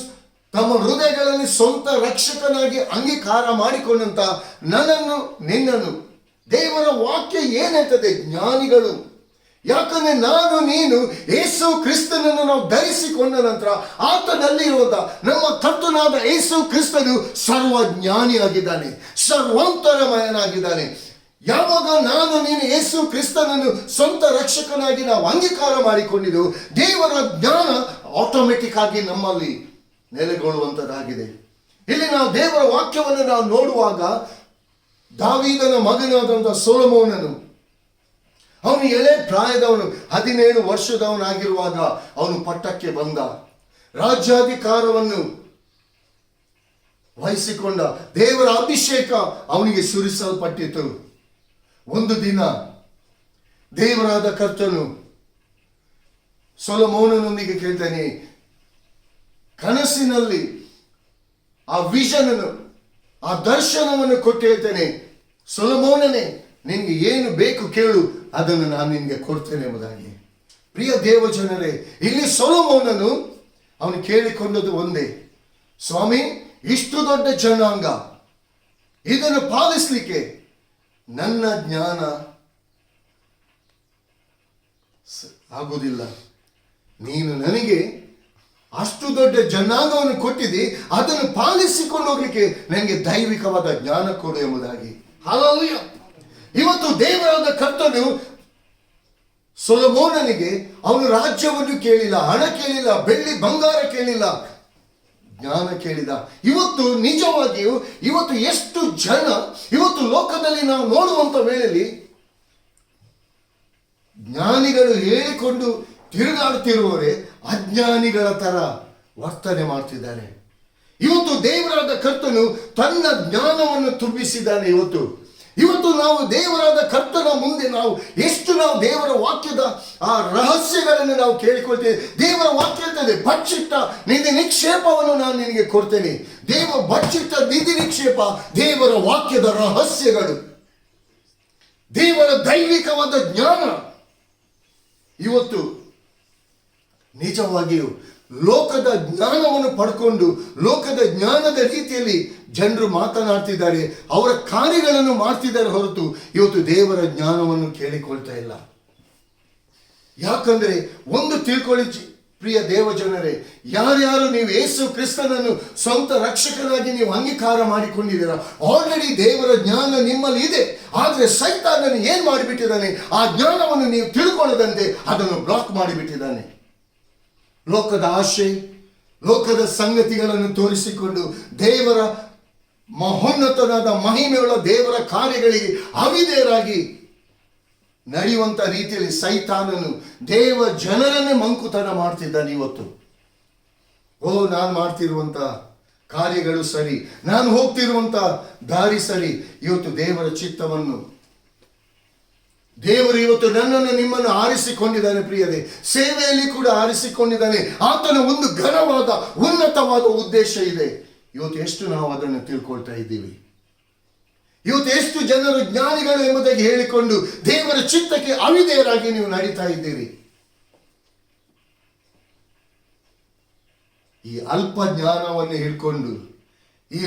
ತಮ್ಮ ಹೃದಯಗಳಲ್ಲಿ ಸ್ವಂತ ರಕ್ಷಕನಾಗಿ ಅಂಗೀಕಾರ ಮಾಡಿಕೊಂಡಂತ ನನ್ನನ್ನು ನಿನ್ನನ್ನು ದೇವರ ವಾಕ್ಯ ಏನಂತದೆ? ಜ್ಞಾನಿಗಳು. ಯಾಕಂದ್ರೆ ನಾನು ನೀನು ಯೇಸು ಕ್ರಿಸ್ತನನ್ನು ನಾವು ಧರಿಸಿಕೊಂಡ ನಂತರ ಆತನಲ್ಲಿರುವಂತ ನಮ್ಮ ಕರ್ತನಾದ ಯೇಸು ಕ್ರಿಸ್ತನು ಸರ್ವಜ್ಞಾನಿಯಾಗಿದ್ದಾನೆ, ಸರ್ವಾಂತರಮಯನಾಗಿದ್ದಾನೆ. ಯಾವಾಗ ನಾನು ನೀನು ಯೇಸು ಕ್ರಿಸ್ತನನ್ನು ಸ್ವಂತ ರಕ್ಷಕನಾಗಿ ನಾವು ಅಂಗೀಕಾರ ಮಾಡಿಕೊಂಡಿದ್ದೆವು, ದೇವರ ಜ್ಞಾನ ಆಟೋಮೆಟಿಕ್ ಆಗಿ ನಮ್ಮಲ್ಲಿ ನೆಲೆಗೊಳ್ಳುವಂಥದ್ದಾಗಿದೆ. ಇಲ್ಲಿ ನಾವು ದೇವರ ವಾಕ್ಯವನ್ನು ನಾವು ನೋಡುವಾಗ ದಾವೀದನ ಮಗನಾದಂಥ ಸೊಲೊಮೋನನು, ಅವನು ಎಳೆ ಪ್ರಾಯದವನು, 17 ವರ್ಷದವನಾಗಿರುವಾಗ ಅವನು ಪಟ್ಟಕ್ಕೆ ಬಂದ, ರಾಜ್ಯಾಧಿಕಾರವನ್ನು ವಹಿಸಿಕೊಂಡ, ದೇವರ ಅಭಿಷೇಕ ಅವನಿಗೆ ಸುರಿಸಲ್ಪಟ್ಟಿತು. ಒಂದು ದಿನ ದೇವರಾದ ಕರ್ತನು ಸೊಲೊಮೋನನೊಂದಿಗೆ ಕೇಳ್ತಾನೆ, ಕನಸಿನಲ್ಲಿ ಆ ವಿಷನ್ ಅನ್ನು, ಆ ದರ್ಶನವನ್ನು ಕೊಟ್ಟು ಹೇಳ್ತೇನೆ, ಸೊಲೊಮೋನನೇ ನಿನ್ಗೆ ಏನು ಬೇಕು ಕೇಳು, ಅದನ್ನು ನಾನು ನಿನಗೆ ಕೊಡ್ತೇನೆ ಎಂಬುದಾಗಿ. ಪ್ರಿಯ ದೇವಜನರೇ, ಇಲ್ಲಿ ಸೊಲೊಮೋನನು ಅವನು ಕೇಳಿಕೊಂಡದ್ದು ಒಂದೇ, ಸ್ವಾಮಿ ಇಷ್ಟು ದೊಡ್ಡ ಜನಾಂಗ, ಇದನ್ನು ಪಾಲಿಸಲಿಕ್ಕೆ ನನ್ನ ಜ್ಞಾನ ಆಗುವುದಿಲ್ಲ. ನೀನು ನನಗೆ ಅಷ್ಟು ದೊಡ್ಡ ಜನಾಂಗವನ್ನು ಕೊಟ್ಟಿದ್ದಿ, ಅದನ್ನು ಪಾಲಿಸಿಕೊಂಡು ಹೋಗ್ಲಿಕ್ಕೆ ನನಗೆ ದೈವಿಕವಾದ ಜ್ಞಾನ ಕೊಡು ಎಂಬುದಾಗಿ. ಹಲ್ಲೆಲೂಯಾ. ಇವತ್ತು ದೇವರಾದ ಕರ್ತನು ಸೊಲೊಮೋನನಿಗೆ ಅವನು ರಾಜ್ಯವನ್ನು ಕೇಳಿಲ್ಲ, ಹಣ ಕೇಳಿಲ್ಲ, ಬೆಳ್ಳಿ ಬಂಗಾರ ಕೇಳಿಲ್ಲ, ಜ್ಞಾನ ಕೇಳಿದ. ಇವತ್ತು ನಿಜವಾಗಿಯೂ ಇವತ್ತು ಎಷ್ಟು ಜನ ಇವತ್ತು ಲೋಕದಲ್ಲಿ ನಾವು ನೋಡುವಂತ ವೇಳೆಯಲ್ಲಿ ಜ್ಞಾನಿಗಳು ಹೇಳಿಕೊಂಡು ತಿರುಗಾಡುತ್ತಿರುವವರೇ ಅಜ್ಞಾನಿಗಳ ತರ ವರ್ತನೆ ಮಾಡ್ತಿದ್ದಾರೆ. ಇವತ್ತು ದೇವರಾದ ಕರ್ತನು ತನ್ನ ಜ್ಞಾನವನ್ನು ತುಂಬಿಸಿದ್ದಾನೆ. ಇವತ್ತು ನಾವು ದೇವರಾದ ಕರ್ತನ ಮುಂದೆ ಎಷ್ಟು ನಾವು ದೇವರ ವಾಕ್ಯದ ಆ ರಹಸ್ಯಗಳನ್ನು ನಾವು ಕೇಳಿಕೊಳ್ತೇವೆ. ದೇವರ ವಾಕ್ಯ ಹೇಳ್ತದೆ, ಬಚ್ಚಿಟ್ಟ ನಿಧಿ ನಿಕ್ಷೇಪವನ್ನು ನಾನು ನಿನಗೆ ಕೊಡ್ತೇನೆ. ಬಚ್ಚಿಟ್ಟ ನಿಧಿ ನಿಕ್ಷೇಪ ದೇವರ ವಾಕ್ಯದ ರಹಸ್ಯಗಳು, ದೇವರ ದೈವಿಕವಾದ ಜ್ಞಾನ. ಇವತ್ತು ನಿಜವಾಗಿಯೂ ಲೋಕದ ಜ್ಞಾನವನ್ನು ಪಡ್ಕೊಂಡು ಲೋಕದ ಜ್ಞಾನದ ರೀತಿಯಲ್ಲಿ ಜನರು ಮಾತನಾಡ್ತಿದ್ದಾರೆ, ಅವರ ಕಾರ್ಯಗಳನ್ನು ಮಾಡ್ತಿದ್ದಾರೆ ಹೊರತು ಇವತ್ತು ದೇವರ ಜ್ಞಾನವನ್ನು ಕೇಳಿಕೊಳ್ತಾ ಇಲ್ಲ. ಯಾಕಂದ್ರೆ ಒಂದು ತಿಳ್ಕೊಳ್ಳಿ ಪ್ರಿಯ ದೇವ ಜನರೇ, ಯಾರ್ಯಾರು ನೀವು ಯೇಸು ಕ್ರಿಸ್ತನನ್ನು ಸ್ವಂತ ರಕ್ಷಕನಾಗಿ ನೀವು ಅಂಗೀಕಾರ ಮಾಡಿಕೊಂಡಿದ್ದೀರ, ಆಲ್ರೆಡಿ ದೇವರ ಜ್ಞಾನ ನಿಮ್ಮಲ್ಲಿ ಇದೆ. ಆದ್ರೆ ಸೈತಾನನು ಏನ್ ಮಾಡಿಬಿಟ್ಟಿದ್ದಾನೆ, ಆ ಜ್ಞಾನವನ್ನು ನೀವು ತಿಳ್ಕೊಳ್ಳದಂತೆ ಅದನ್ನು ಬ್ಲಾಕ್ ಮಾಡಿಬಿಟ್ಟಿದ್ದಾನೆ. ಲೋಕದ ಆಶೆ, ಲೋಕದ ಸಂಗತಿಗಳನ್ನು ತೋರಿಸಿಕೊಂಡು ದೇವರ ಮಹೋನ್ನತನಾದ ಮಹಿಮೆಯುಳ್ಳ ದೇವರ ಕಾರ್ಯಗಳಿಗೆ ಅವಿಧೇಯರಾಗಿ ನಡೆಯುವಂತ ರೀತಿಯಲ್ಲಿ ಸೈತಾನನು ದೇವ ಜನರನ್ನೇ ಮಂಕುತನ ಮಾಡ್ತಿದ್ದಾನೆ. ಇವತ್ತು ನಾನು ಮಾಡ್ತಿರುವಂತ ಕಾರ್ಯಗಳು ಸರಿ, ನಾನು ಹೋಗ್ತಿರುವಂತ ದಾರಿ ಸರಿ. ಇವತ್ತು ದೇವರ ಚಿತ್ತವನ್ನು ದೇವರು ಇವತ್ತು ನನ್ನನ್ನು ನಿಮ್ಮನ್ನು ಆರಿಸಿಕೊಂಡಿದ್ದಾನೆ. ಪ್ರಿಯರೇ, ಸೇವೆಯಲ್ಲಿ ಕೂಡ ಆರಿಸಿಕೊಂಡಿದ್ದಾನೆ. ಆತನ ಒಂದು ಘನವಾದ ಉನ್ನತವಾದ ಉದ್ದೇಶ ಇದೆ. ಇವತ್ತು ಎಷ್ಟು ನಾವು ಅದನ್ನು ತಿಳ್ಕೊಳ್ತಾ ಇದ್ದೀವಿ? ಇವತ್ತು ಎಷ್ಟು ಜನರು ಜ್ಞಾನಿಗಳು ಎಂಬುದಾಗಿ ಹೇಳಿಕೊಂಡು ದೇವರ ಚಿತ್ತಕ್ಕೆ ಅವಿಧೇಯರಾಗಿ ನೀವು ನಡೀತಾ ಇದ್ದೀರಿ? ಈ ಅಲ್ಪ ಜ್ಞಾನವನ್ನು ಹಿಡ್ಕೊಂಡು ಈ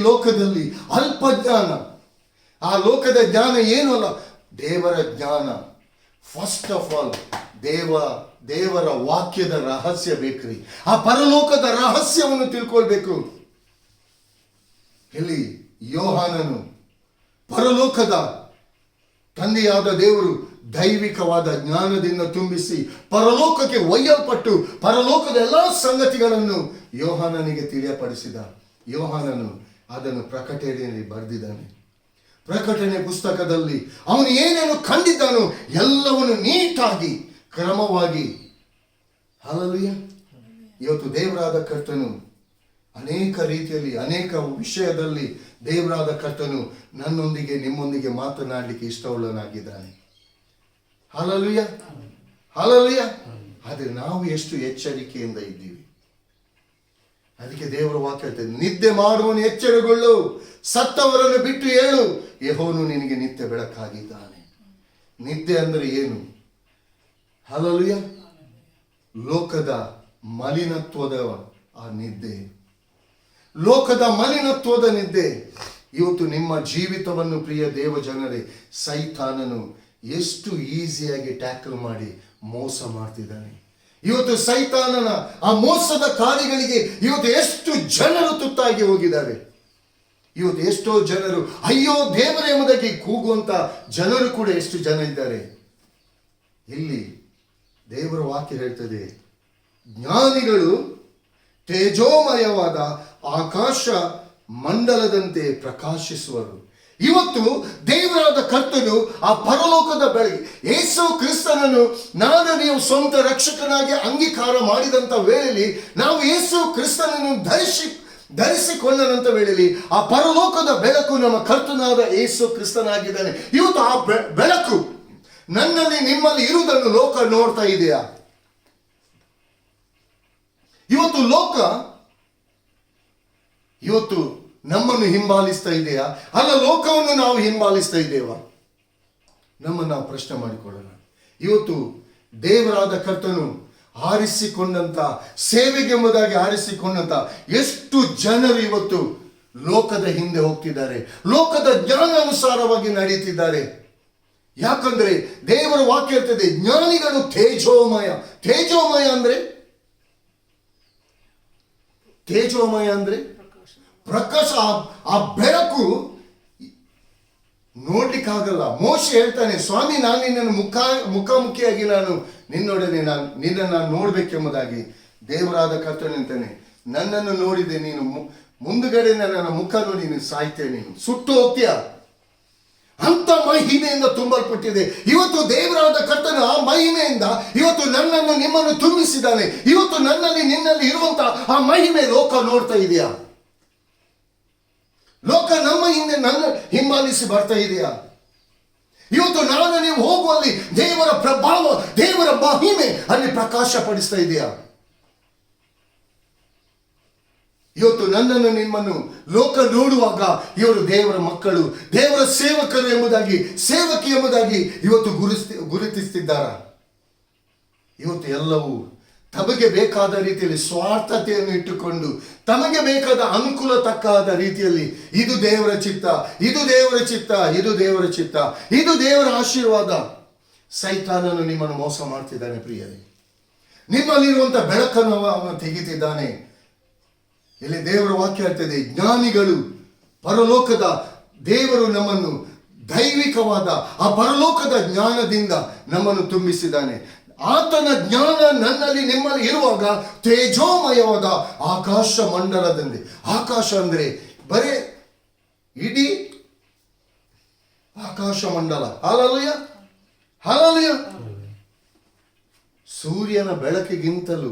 ಲೋಕದಲ್ಲಿ ಅಲ್ಪ ಜ್ಞಾನ, ಆ ಲೋಕದ ಜ್ಞಾನ ಏನು ಅಲ್ಲ, ದೇವರ ಜ್ಞಾನ. ಫಸ್ಟ್ ಆಫ್ ಆಲ್ ದೇವರ ವಾಕ್ಯದ ರಹಸ್ಯ ಬೇಕ್ರಿ. ಆ ಪರಲೋಕದ ರಹಸ್ಯವನ್ನು ತಿಳ್ಕೊಳ್ಬೇಕು. ಇಲ್ಲಿ ಯೋಹಾನನು ಪರಲೋಕದ ತಂದೆಯಾದ ದೇವರು ದೈವಿಕವಾದ ಜ್ಞಾನದಿಂದ ತುಂಬಿಸಿ ಪರಲೋಕಕ್ಕೆ ಒಯ್ಯಲ್ಪಟ್ಟು ಪರಲೋಕದ ಎಲ್ಲ ಸಂಗತಿಗಳನ್ನು ಯೋಹಾನನಿಗೆ ತಿಳಿಯಪಡಿಸಿದ. ಯೋಹಾನನು ಅದನ್ನು ಪ್ರಕಟಣೆಯಲ್ಲಿ ಬರೆದಿದ್ದಾನೆ. ಪ್ರಕಟಣೆ ಪುಸ್ತಕದಲ್ಲಿ ಅವನು ಏನೇನು ಕಂಡಿದ್ದಾನೋ ಎಲ್ಲವನ್ನು ನೀಟಾಗಿ ಕ್ರಮವಾಗಿ, ಹಲ್ಲೆಲೂಯ, ಇವತ್ತು ದೇವರಾದ ಕರ್ತನು ಅನೇಕ ರೀತಿಯಲ್ಲಿ ಅನೇಕ ವಿಷಯದಲ್ಲಿ ದೇವರಾದ ಕರ್ತನು ನನ್ನೊಂದಿಗೆ ನಿಮ್ಮೊಂದಿಗೆ ಮಾತನಾಡಲಿಕ್ಕೆ ಇಷ್ಟವುಳ್ಳನಾಗಿದ್ದಾನೆ. Hallelujah, hallelujah. ಆದರೆ ನಾವು ಎಷ್ಟು ಎಚ್ಚರಿಕೆಯಿಂದ ಇದ್ದೀವಿ? ಅದಕ್ಕೆ ದೇವರ ವಾಕ್ಯ ಹೇಳ್ತದೆ, ನಿದ್ದೆ ಮಾಡುವನು ಎಚ್ಚರಗೊಳ್ಳು, ಸತ್ತವರನ್ನು ಬಿಟ್ಟು ಏಳು, ಯೆಹೋವನು ನಿನಗೆ ನಿತ್ಯ ಬೆಳಕಾಗಿದ್ದಾನೆ. ನಿದ್ದೆ ಅಂದರೆ ಏನು? ಹಲ್ಲೆಲೂಯ. ಲೋಕದ ಮಲಿನತ್ವದ ಆ ನಿದ್ದೆ, ಲೋಕದ ಮಲಿನತ್ವದ ನಿದ್ದೆ ಇವತ್ತು ನಿಮ್ಮ ಜೀವಿತವನ್ನು ಪ್ರಿಯ ದೇವ ಜನರೇ ಸೈತಾನನು ಎಷ್ಟು ಈಸಿಯಾಗಿ ಟ್ಯಾಕಲ್ ಮಾಡಿ ಮೋಸ ಮಾಡ್ತಿದ್ದಾನೆ. ಇವತ್ತು ಸೈತಾನನ ಆ ಮೋಸದ ಕಾರ್ಯಗಳಿಗೆ ಇವತ್ತು ಎಷ್ಟು ಜನರು ತುತ್ತಾಗಿ ಹೋಗಿದ್ದಾರೆ. ಇವತ್ತು ಎಷ್ಟೋ ಜನರು ಅಯ್ಯೋ ದೇವರ ಎಂಬುದಾಗಿ ಕೂಗುವಂತ ಜನರು ಕೂಡ ಎಷ್ಟು ಜನ ಇದ್ದಾರೆ. ಇಲ್ಲಿ ದೇವರ ವಾಕ್ಯ ಹೇಳ್ತದೆ, ಜ್ಞಾನಿಗಳು ತೇಜೋಮಯವಾದ ಆಕಾಶ ಮಂಡಲದಂತೆ ಪ್ರಕಾಶಿಸುವರು. ಇವತ್ತು ದೇವರಾದ ಕರ್ತನು ಆ ಪರಲೋಕದ ಬೆಳಗ್ಗೆ ಯೇಸು ಕ್ರಿಸ್ತನನ್ನು ನೀವು ಸ್ವಂತ ರಕ್ಷಕನಾಗಿ ಅಂಗೀಕಾರ ಮಾಡಿದಂತ ವೇಳೆಯಲ್ಲಿ, ನಾವು ಯೇಸು ಕ್ರಿಸ್ತನನ್ನು ಧರಿಸಿಕೊಂಡಂತ ವೇಳೆಯಲ್ಲಿ ಆ ಪರಲೋಕದ ಬೆಳಕು ನಮ್ಮ ಕರ್ತನಾದ ಯೇಸು ಕ್ರಿಸ್ತನಾಗಿದ್ದಾನೆ. ಇವತ್ತು ಆ ಬೆಳಕು ನನ್ನಲ್ಲಿ ನಿಮ್ಮಲ್ಲಿ ಇರುವುದನ್ನು ಲೋಕ ನೋಡ್ತಾ ಇದೆಯಾ? ಇವತ್ತು ಲೋಕ ಇವತ್ತು ನಮ್ಮನ್ನು ಹಿಂಬಾಲಿಸ್ತಾ ಇದೆಯಾ? ಅಲ್ಲ, ಲೋಕವನ್ನು ನಾವು ಹಿಂಬಾಲಿಸ್ತಾ ಇದ್ದೇವಾ? ನಮ್ಮನ್ನು ನಾವು ಪ್ರಶ್ನೆ ಮಾಡಿಕೊಳ್ಳೋಣ. ಇವತ್ತು ದೇವರಾದ ಕರ್ತನು ಆರಿಸಿಕೊಂಡಂತ ಸೇವೆಗೆಂಬುದಾಗಿ ಆರಿಸಿಕೊಂಡಂತ ಎಷ್ಟು ಜನರು ಇವತ್ತು ಲೋಕದ ಹಿಂದೆ ಹೋಗ್ತಿದ್ದಾರೆ, ಲೋಕದ ಜ್ಞಾನಾನುಸಾರವಾಗಿ ನಡೀತಿದ್ದಾರೆ. ಯಾಕಂದ್ರೆ ದೇವರ ವಾಕ್ಯ ಇರ್ತದೆ, ಜ್ಞಾನಿಗಳು ತೇಜೋಮಯ. ತೇಜೋಮಯ ಅಂದ್ರೆ ಪ್ರಕಾಶ. ಆ ಬೆಳಕು ನೋಡ್ಲಿಕ್ಕಾಗಲ್ಲ. ಮೋಶೆ ಹೇಳ್ತಾನೆ, ಸ್ವಾಮಿ, ನಾನು ನಿನ್ನನ್ನು ಮುಖಾಮುಖಿಯಾಗಿ ನಾನು ನಿನ್ನನ್ನು ನೋಡ್ಬೇಕೆಂಬುದಾಗಿ. ದೇವರಾದ ಕರ್ತನು ಅಂತಾನೆ, ನನ್ನನ್ನು ನೋಡಿದೆ ನೀನು ಮುಂದುಗಡೆ ನನ್ನ ಮುಖ ನೋಡಿ ನೀನು ಸಾಯ್ತೇನೆ, ನೀನು ಸುಟ್ಟು ಹೋಗ್ತೀಯ. ಅಂತ ಮಹಿಮೆಯಿಂದ ತುಂಬಲ್ಪಟ್ಟಿದೆ. ಇವತ್ತು ದೇವರಾದ ಕರ್ತನ ಆ ಮಹಿಮೆಯಿಂದ ಇವತ್ತು ನನ್ನನ್ನು ನಿಮ್ಮನ್ನು ತುಂಬಿಸಿದ್ದಾನೆ. ಇವತ್ತು ನನ್ನಲ್ಲಿ ನಿನ್ನಲ್ಲಿ ಇರುವಂತ ಆ ಮಹಿಮೆ ಲೋಕ ನೋಡ್ತಾ ಇದೆಯಾ? ಲೋಕ ನಮ್ಮ ಹಿಂದೆ ನನ್ನ ಹಿಂಬಾಲಿಸಿ ಬರ್ತಾ ಇದೆಯಾ? ಇವತ್ತು ನಾನು ನೀವು ಹೋಗುವಲ್ಲಿ ದೇವರ ಪ್ರಭಾವ, ದೇವರ ಮಹಿಮೆ ಅಲ್ಲಿ ಪ್ರಕಾಶ ಪಡಿಸ್ತಾ ಇದೆಯಾ? ಇವತ್ತು ನನ್ನನ್ನು ನಿಮ್ಮನ್ನು ಲೋಕ ನೋಡುವಾಗ ಇವರು ದೇವರ ಮಕ್ಕಳು, ದೇವರ ಸೇವಕರು ಎಂಬುದಾಗಿ, ಸೇವಕಿ ಎಂಬುದಾಗಿ ಇವತ್ತು ಗುರುತಿಸ್ತಿದ್ದಾರ? ಇವತ್ತು ಎಲ್ಲವೂ ತಮಗೆ ಬೇಕಾದ ರೀತಿಯಲ್ಲಿ ಸ್ವಾರ್ಥತೆಯನ್ನು ಇಟ್ಟುಕೊಂಡು ತಮಗೆ ಬೇಕಾದ ಅನುಕೂಲ ತಕ್ಕಾದ ರೀತಿಯಲ್ಲಿ ಇದು ದೇವರ ಚಿತ್ತ, ಇದು ದೇವರ ಚಿತ್ತ, ಇದು ದೇವರ ಚಿತ್ತ, ಇದು ದೇವರ ಆಶೀರ್ವಾದ. ಸೈತಾನನು ನಿಮ್ಮನ್ನು ಮೋಸ ಮಾಡ್ತಿದ್ದಾನೆ ಪ್ರಿಯರೇ. ನಿಮ್ಮಲ್ಲಿರುವಂತ ಬೆಳಕನ್ನು ಅವನು ತೆಗಿತಿದ್ದಾನೆ. ಇಲ್ಲಿ ದೇವರ ವಾಕ್ಯ ಹೇಳ್ತದೆ, ಜ್ಞಾನಿಗಳು ಪರಲೋಕದ ದೇವರು ನಮ್ಮನ್ನು ದೈವಿಕವಾದ ಆ ಪರಲೋಕದ ಜ್ಞಾನದಿಂದ ನಮ್ಮನ್ನು ತುಂಬಿಸಿದ್ದಾನೆ. ಆತನ ಜ್ಞಾನ ನನ್ನಲ್ಲಿ ನಿಮ್ಮಲ್ಲಿ ಇರುವಾಗ ತೇಜೋಮಯವಾದ ಆಕಾಶ ಮಂಡಲದಲ್ಲಿ, ಆಕಾಶ ಅಂದ್ರೆ ಬರೇ ಇಡೀ ಆಕಾಶ ಮಂಡಲ, ಹಲ್ಲೆಲೂಯಾ ಹಲ್ಲೆಲೂಯಾ. ಸೂರ್ಯನ ಬೆಳಕಿಗಿಂತಲೂ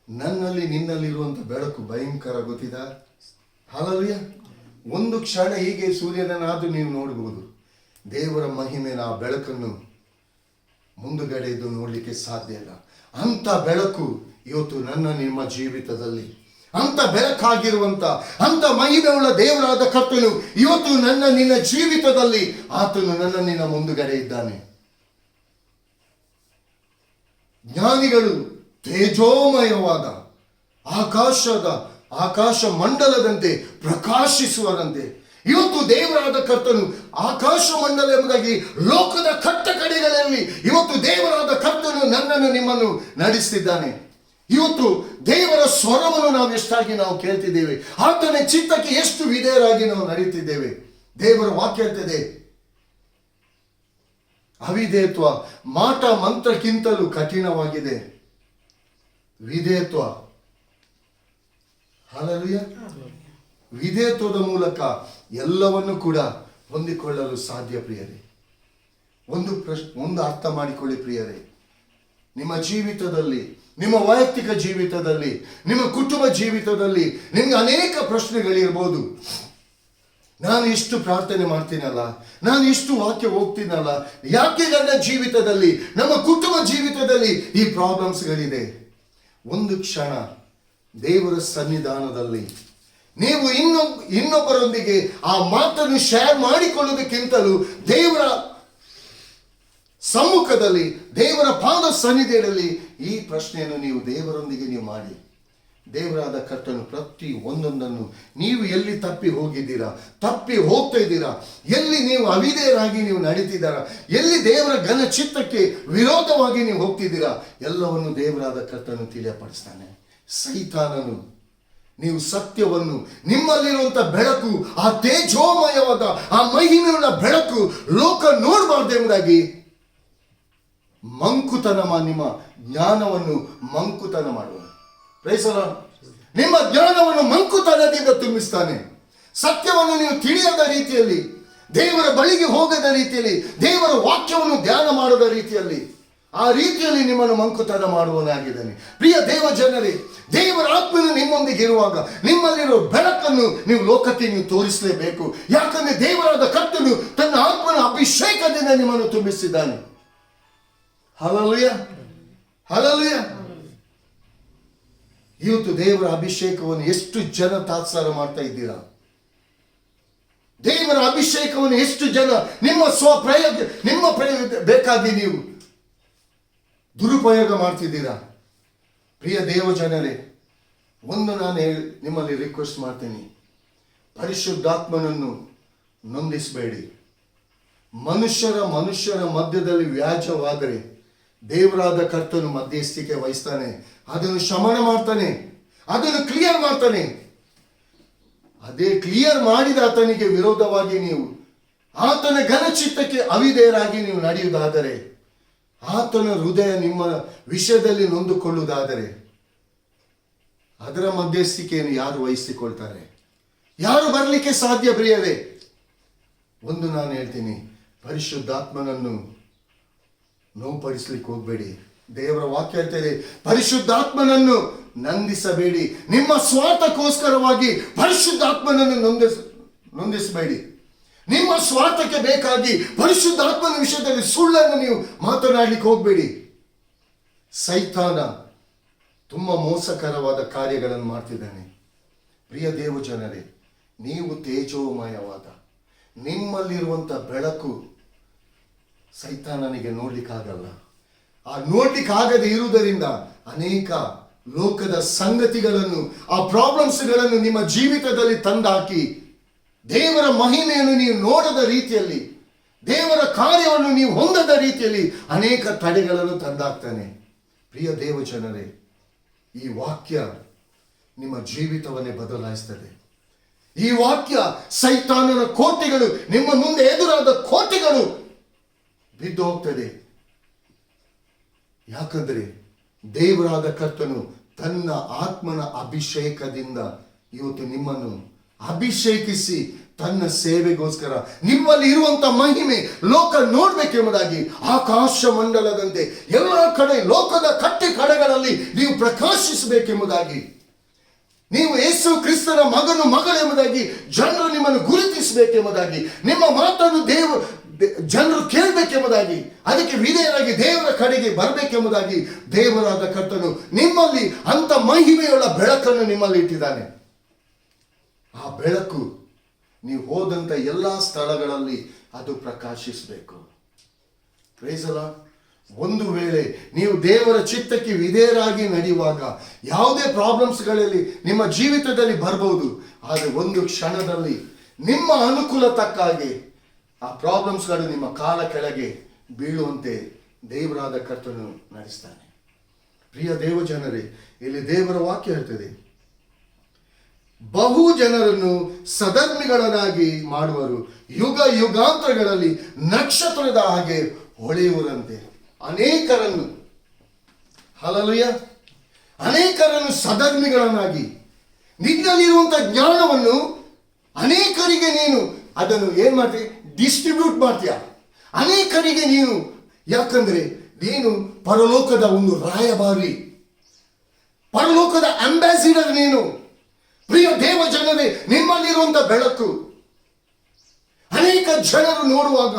ನನ್ನಲ್ಲಿ ನಿನ್ನಲ್ಲಿರುವಂತ ಬೆಳಕು ಭಯಂಕರ, ಗೊತ್ತಿದ? ಹಲ್ಲೆಲೂಯಾ. ಒಂದು ಕ್ಷಣ ಹೀಗೆ ಸೂರ್ಯನನ್ನಾದ್ರೂ ನೀವು ನೋಡಬಹುದು, ದೇವರ ಮಹಿಮೆನ ಆ ಬೆಳಕನ್ನು ಮುಂದುಗಡೆ ಇದ್ದು ನೋಡ್ಲಿಕ್ಕೆ ಸಾಧ್ಯ ಇಲ್ಲ. ಅಂತ ಬೆಳಕು ಇವತ್ತು ನನ್ನ ನಿಮ್ಮ ಜೀವಿತದಲ್ಲಿ, ಅಂತ ಬೆಳಕಾಗಿರುವಂತ ಅಂತ ಮಹಿಮೆಯುಳ್ಳ ದೇವರಾದ ಕರ್ತನು ಇವತ್ತು ನನ್ನ ನಿನ್ನ ಜೀವಿತದಲ್ಲಿ ಆತನು ನನ್ನ ನಿನ್ನ ಮುಂದುಗಡೆ ಇದ್ದಾನೆ. ಜ್ಞಾನಿಗಳು ತೇಜೋಮಯವಾದ ಆಕಾಶ ಮಂಡಲದಂತೆ ಪ್ರಕಾಶಿಸುವರಂತೆ ಇವತ್ತು ದೇವರಾದ ಕರ್ತನು ಆಕಾಶ ಮಂಡಲ ಎಂಬುದಾಗಿ ಲೋಕದ ಕಟ್ಟ ಕಡೆಗಳಲ್ಲಿ ಇವತ್ತು ದೇವರಾದ ಕರ್ತನು ನನ್ನನ್ನು ನಿಮ್ಮನ್ನು ನಡೆಸ್ತಿದ್ದಾನೆ. ಇವತ್ತು ದೇವರ ಸ್ವರವನ್ನು ನಾವು ಎಷ್ಟಾಗಿ ನಾವು ಕೇಳ್ತಿದ್ದೇವೆ, ಆತನ ಚಿತ್ತಕ್ಕೆ ಎಷ್ಟು ವಿಧೇಯರಾಗಿ ನಾವು ನಡೀತಿದ್ದೇವೆ. ದೇವರ ವಾಕ್ಯ ಹೇಳ್ತದೆ, ಅವಿಧೇಯತ್ವ ಮಾಟ ಮಂತ್ರಕ್ಕಿಂತಲೂ ಕಠಿಣವಾಗಿದೆ. ವಿಧೇಯತ್ವ, ಹಲ್ಲೆಲೂಯಾ. ವಿಧೇಯತ್ವದ ಮೂಲಕ ಎಲ್ಲವನ್ನು ಕೂಡ ಹೊಂದಿಕೊಳ್ಳಲು ಸಾಧ್ಯ ಪ್ರಿಯರೇ. ಒಂದು ಅರ್ಥ ಮಾಡಿಕೊಳ್ಳಿ ಪ್ರಿಯರೇ, ನಿಮ್ಮ ಜೀವಿತದಲ್ಲಿ, ನಿಮ್ಮ ವೈಯಕ್ತಿಕ ಜೀವಿತದಲ್ಲಿ, ನಿಮ್ಮ ಕುಟುಂಬ ಜೀವಿತದಲ್ಲಿ ನಿಮ್ಗೆ ಅನೇಕ ಪ್ರಶ್ನೆಗಳಿರ್ಬೋದು. ನಾನು ಇಷ್ಟು ಪ್ರಾರ್ಥನೆ ಮಾಡ್ತೀನಲ್ಲ, ನಾನು ಇಷ್ಟು ವಾಕ್ಯ ಹೋಗ್ತೀನಲ್ಲ, ಯಾಕೆ ನನ್ನ ಜೀವಿತದಲ್ಲಿ, ನಮ್ಮ ಕುಟುಂಬ ಜೀವಿತದಲ್ಲಿ ಈ ಪ್ರಾಬ್ಲಮ್ಸ್ಗಳಿದೆ? ಒಂದು ಕ್ಷಣ ದೇವರ ಸನ್ನಿಧಾನದಲ್ಲಿ ನೀವು ಇನ್ನೊಬ್ಬರೊಂದಿಗೆ ಆ ಮಾತನ್ನು ಶೇರ್ ಮಾಡಿಕೊಳ್ಳುವುದಕ್ಕಿಂತಲೂ ದೇವರ ಸಮ್ಮುಖದಲ್ಲಿ, ದೇವರ ಪಾದ ಸನ್ನಿಧಿಯಲ್ಲಿ ಈ ಪ್ರಶ್ನೆಯನ್ನು ನೀವು ದೇವರೊಂದಿಗೆ ನೀವು ಮಾಡಿ. ದೇವರಾದ ಕರ್ತನು ಪ್ರತಿ ಒಂದೊಂದನ್ನು ನೀವು ಎಲ್ಲಿ ತಪ್ಪಿ ಹೋಗಿದ್ದೀರಾ, ತಪ್ಪಿ ಹೋಗ್ತಾ ಇದ್ದೀರಾ, ಎಲ್ಲಿ ನೀವು ಅವಿಧೇಯರಾಗಿ ನೀವು ನಡೀತಿದ್ದೀರಾ, ಎಲ್ಲಿ ದೇವರ ಘನ ಚಿತ್ತಕ್ಕೆ ವಿರೋಧವಾಗಿ ನೀವು ಹೋಗ್ತಿದ್ದೀರಾ, ಎಲ್ಲವನ್ನು ದೇವರಾದ ಕರ್ತನು ತಿಳಿಯಪಡಿಸ್ತಾನೆ. ಸೈತಾನನು ನೀವು ಸತ್ಯವನ್ನು, ನಿಮ್ಮಲ್ಲಿರುವಂತ ಬೆಳಕು, ಆ ತೇಜೋಮಯವಾದ ಆ ಮಹಿಮೆಯುಳ್ಳ ಬೆಳಕು ಲೋಕ ನೋಡಬಾರ್ದು ಎಂಬುದಾಗಿ ನಿಮ್ಮ ಜ್ಞಾನವನ್ನು ಮಂಕುತನ ಮಾಡುವ. Praise the Lord. ನಿಮ್ಮ ಜ್ಞಾನವನ್ನು ಮಂಕುತನದಿಂದ ತುಂಬಿಸ್ತಾನೆ. ಸತ್ಯವನ್ನು ನೀವು ತಿಳಿಯದ ರೀತಿಯಲ್ಲಿ, ದೇವರ ಬಳಿಗೆ ಹೋಗದ ರೀತಿಯಲ್ಲಿ, ದೇವರ ವಾಕ್ಯವನ್ನು ಧ್ಯಾನ ಮಾಡದ ರೀತಿಯಲ್ಲಿ, ಆ ರೀತಿಯಲ್ಲಿ ನಿಮ್ಮನ್ನು ಮಂಕುತನ ಮಾಡುವನಾಗಿದ್ದಾನೆ. ಪ್ರಿಯ ದೇವ ಜನರೇ, ದೇವರ ಆತ್ಮನು ನಿಮ್ಮೊಂದಿಗೆ ಇರುವಾಗ ನಿಮ್ಮಲ್ಲಿರೋ ಬೆಳಕನ್ನು ನೀವು ಲೋಕಕ್ಕೆ ನೀವು ತೋರಿಸಲೇಬೇಕು. ಯಾಕಂದ್ರೆ ದೇವರಾದ ಕರ್ತನು ತನ್ನ ಆತ್ಮನ ಅಭಿಷೇಕದಿಂದ ನಿಮ್ಮನ್ನು ತುಂಬಿಸಿದ್ದಾನೆ. Hallelujah hallelujah. ಇವತ್ತು ದೇವರ ಅಭಿಷೇಕವನ್ನು ಎಷ್ಟು ಜನ ತಾತ್ಸಾರ ಮಾಡ್ತಾ ಇದ್ದೀರಾ? ದೇವರ ಅಭಿಷೇಕವನ್ನು ಎಷ್ಟು ಜನ ನಿಮ್ಮ ಪ್ರಯೋಗ ಬೇಕಾಗಿ ನೀವು ದುರುಪಯೋಗ ಮಾಡ್ತಿದ್ದೀರಾ? ಪ್ರಿಯ ದೇವ ಜನರೇ, ಒಂದು ನಾನು ನಿಮ್ಮಲ್ಲಿ ರಿಕ್ವೆಸ್ಟ್ ಮಾಡ್ತೀನಿ, ಪರಿಶುದ್ಧಾತ್ಮನನ್ನು ನೊಂದಿಸಬೇಡಿ. ಮನುಷ್ಯರ ಮಧ್ಯದಲ್ಲಿ ವ್ಯಾಜ್ಯವಾದರೆ ದೇವರಾದ ಕರ್ತನು ಮಧ್ಯಸ್ಥಿಕೆ ವಹಿಸ್ತಾನೆ, ಅದನ್ನು ಶಮನ ಮಾಡ್ತಾನೆ, ಅದನ್ನು ಕ್ಲಿಯರ್ ಮಾಡ್ತಾನೆ. ಅದೇ ಕ್ಲಿಯರ್ ಮಾಡಿದ ಆತನಿಗೆ ವಿರೋಧವಾಗಿ ನೀವು ಆತನ ಘನಚಿತ್ತಕ್ಕೆ ಅವಿಧೇಯರಾಗಿ ನೀವು ನಡೆಯುವುದಾದರೆ, ಆತನ ಹೃದಯ ನಿಮ್ಮ ವಿಷಯದಲ್ಲಿ ನೊಂದುಕೊಳ್ಳುವುದಾದರೆ, ಅದರ ಮಧ್ಯಸ್ಥಿಕೆಯನ್ನು ಯಾರು ವಹಿಸಿಕೊಳ್ತಾರೆ? ಯಾರು ಬರಲಿಕ್ಕೆ ಸಾಧ್ಯ ಪ್ರಿಯವೇ? ಒಂದು ನಾನು ಹೇಳ್ತೀನಿ, ಪರಿಶುದ್ಧಾತ್ಮನನ್ನು ನೋವುಪಡಿಸ್ಲಿಕ್ಕೆ ಹೋಗಬೇಡಿ. ದೇವರ ವಾಕ್ಯ ಹೇಳ್ತದೆ, ಪರಿಶುದ್ಧಾತ್ಮನನ್ನು ನಂದಿಸಬೇಡಿ. ನಿಮ್ಮ ಸ್ವಾರ್ಥಕ್ಕೋಸ್ಕರವಾಗಿ ಪರಿಶುದ್ಧಾತ್ಮನನ್ನು ನೊಂದಿಸಬೇಡಿ. ನಿಮ್ಮ ಸ್ವಾರ್ಥಕ್ಕೆ ಬೇಕಾಗಿ ಪರಿಶುದ್ಧಾತ್ಮನ ವಿಷಯದಲ್ಲಿ ಸುಳ್ಳನ್ನು ನೀವು ಮಾತನಾಡಲಿಕ್ಕೆ ಹೋಗಬೇಡಿ. ಸೈತಾನ ತುಂಬ ಮೋಸಕರವಾದ ಕಾರ್ಯಗಳನ್ನು ಮಾಡ್ತಿದ್ದಾನೆ. ಪ್ರಿಯ ದೇವ ಜನರೇ, ನೀವು ತೇಜೋಮಯವಾದ ನಿಮ್ಮಲ್ಲಿರುವಂಥ ಬೆಳಕು ಸೈತಾನನಿಗೆ ನೋಡ್ಲಿಕ್ಕಾಗಲ್ಲ. ಆ ನೋಡ್ಲಿಕ್ಕಾಗದೆ ಇರುವುದರಿಂದ ಅನೇಕ ಲೋಕದ ಸಂಗತಿಗಳನ್ನು, ಆ ಪ್ರಾಬ್ಲಮ್ಸ್ಗಳನ್ನು ನಿಮ್ಮ ಜೀವಿತದಲ್ಲಿ ತಂದಾಕಿ ದೇವರ ಮಹಿಮೆಯನ್ನು ನೀವು ನೋಡದ ರೀತಿಯಲ್ಲಿ, ದೇವರ ಕಾರ್ಯವನ್ನು ನೀವು ಹೊಂದದ ರೀತಿಯಲ್ಲಿ ಅನೇಕ ತಡೆಗಳನ್ನು ತಂದಾಕ್ತಾನೆ. ಪ್ರಿಯ ದೇವಜನರೇ, ಈ ವಾಕ್ಯ ನಿಮ್ಮ ಜೀವಿತವನ್ನೇ ಬದಲಾಯಿಸ್ತದೆ. ಈ ವಾಕ್ಯ ಸೈತಾನನ ಕೋಟೆಗಳು, ನಿಮ್ಮ ಮುಂದೆ ಎದುರಾದ ಕೋಟೆಗಳು ಬಿದ್ದು ಹೋಗ್ತದೆ. ಯಾಕಂದ್ರೆ ದೇವರಾದ ಕರ್ತನು ತನ್ನ ಆತ್ಮನ ಅಭಿಷೇಕದಿಂದ ಇವತ್ತು ನಿಮ್ಮನ್ನು ಅಭಿಷೇಕಿಸಿ ತನ್ನ ಸೇವೆಗೋಸ್ಕರ ನಿಮ್ಮಲ್ಲಿ ಇರುವಂತ ಮಹಿಮೆ ಲೋಕ ನೋಡ್ಬೇಕೆಂಬುದಾಗಿ ಆಕಾಶ ಮಂಡಲದಂತೆ ಎಲ್ಲ ಕಡೆ ಲೋಕದ ಕಟ್ಟೆ ಕಡೆಗಳಲ್ಲಿ ನೀವು ಪ್ರಕಾಶಿಸಬೇಕೆಂಬುದಾಗಿ, ನೀವು ಯೇಸು ಕ್ರಿಸ್ತನ ಮಗನು ಮಗಳೆಂಬುದಾಗಿ ಜನರು ನಿಮ್ಮನ್ನು ಗುರುತಿಸಬೇಕೆಂಬುದಾಗಿ, ನಿಮ್ಮ ಮಾತನ್ನು ಜನರು ಕೇಳಬೇಕೆಂಬುದಾಗಿ, ಅದಕ್ಕೆ ವಿಧೇಯರಾಗಿ ದೇವರ ಕಡೆಗೆ ಬರಬೇಕೆಂಬುದಾಗಿ ದೇವರಾದ ಕರ್ತನು ನಿಮ್ಮಲ್ಲಿ ಅಂತ ಮಹಿಮೆಯುಳ್ಳ ಬೆಳಕನ್ನು ನಿಮ್ಮಲ್ಲಿ ಇಟ್ಟಿದ್ದಾನೆ. ಆ ಬೆಳಕು ನೀವು ಹೋದಂತ ಎಲ್ಲಾ ಸ್ಥಳಗಳಲ್ಲಿ ಅದು ಪ್ರಕಾಶಿಸಬೇಕು. Price the lord. ಒಂದು ವೇಳೆ ನೀವು ದೇವರ ಚಿತ್ತಕ್ಕೆ ವಿಧೇಯರಾಗಿ ನಡೆಯುವಾಗ ಯಾವುದೇ ಪ್ರಾಬ್ಲಮ್ಸ್ಗಳಲ್ಲಿ ನಿಮ್ಮ ಜೀವಿತದಲ್ಲಿ ಬರಬಹುದು. ಆದರೆ ಒಂದು ಕ್ಷಣದಲ್ಲಿ ನಿಮ್ಮ ಅನುಕೂಲ ತಕ್ಕಾಗಿ ಆ ಪ್ರಾಬ್ಲಮ್ಸ್ಗಳು ನಿಮ್ಮ ಕಾಲ ಕೆಳಗೆ ಬೀಳುವಂತೆ ದೇವರಾದ ಕರ್ತನು ನಡೆಸ್ತಾನೆ. ಪ್ರಿಯ ದೇವಜನರೇ, ಇಲ್ಲಿ ದೇವರ ವಾಕ್ಯ ಹೇಳ್ತದೆ, ಬಹು ಜನರನ್ನು ಸಧರ್ಮಿಗಳನ್ನಾಗಿ ಮಾಡುವರು, ಯುಗ ಯುಗಾಂತರಗಳಲ್ಲಿ ನಕ್ಷತ್ರದ ಹಾಗೆ ಹೊಳೆಯುವರಂತೆ. ಅನೇಕರನ್ನು, ಹಲ್ಲೆಲೂಯಾ, ಅನೇಕರನ್ನು ಸಧರ್ಮಿಗಳನ್ನಾಗಿ, ನಿನ್ನಲ್ಲಿರುವಂತಹ ಜ್ಞಾನವನ್ನು ಅನೇಕರಿಗೆ ನೀನು ಅದನ್ನು ಏನ್ ಮಾಡ್ತೀಯ, ಡಿಸ್ಟ್ರಿಬ್ಯೂಟ್ ಮಾಡ್ತೀಯ ಅನೇಕರಿಗೆ ನೀನು. ಯಾಕಂದ್ರೆ ನೀನು ಪರಲೋಕದ ಒಂದು ರಾಯಭಾರಿ, ಪರಲೋಕದ ಅಂಬಾಸಿಡರ್ ನೀನು. ಪ್ರಿಯ ದೇವ ಜನರೇ, ನಿಮ್ಮಲ್ಲಿರುವಂತ ಬೆಳಕು ಅನೇಕ ಜನರು ನೋಡುವಾಗ,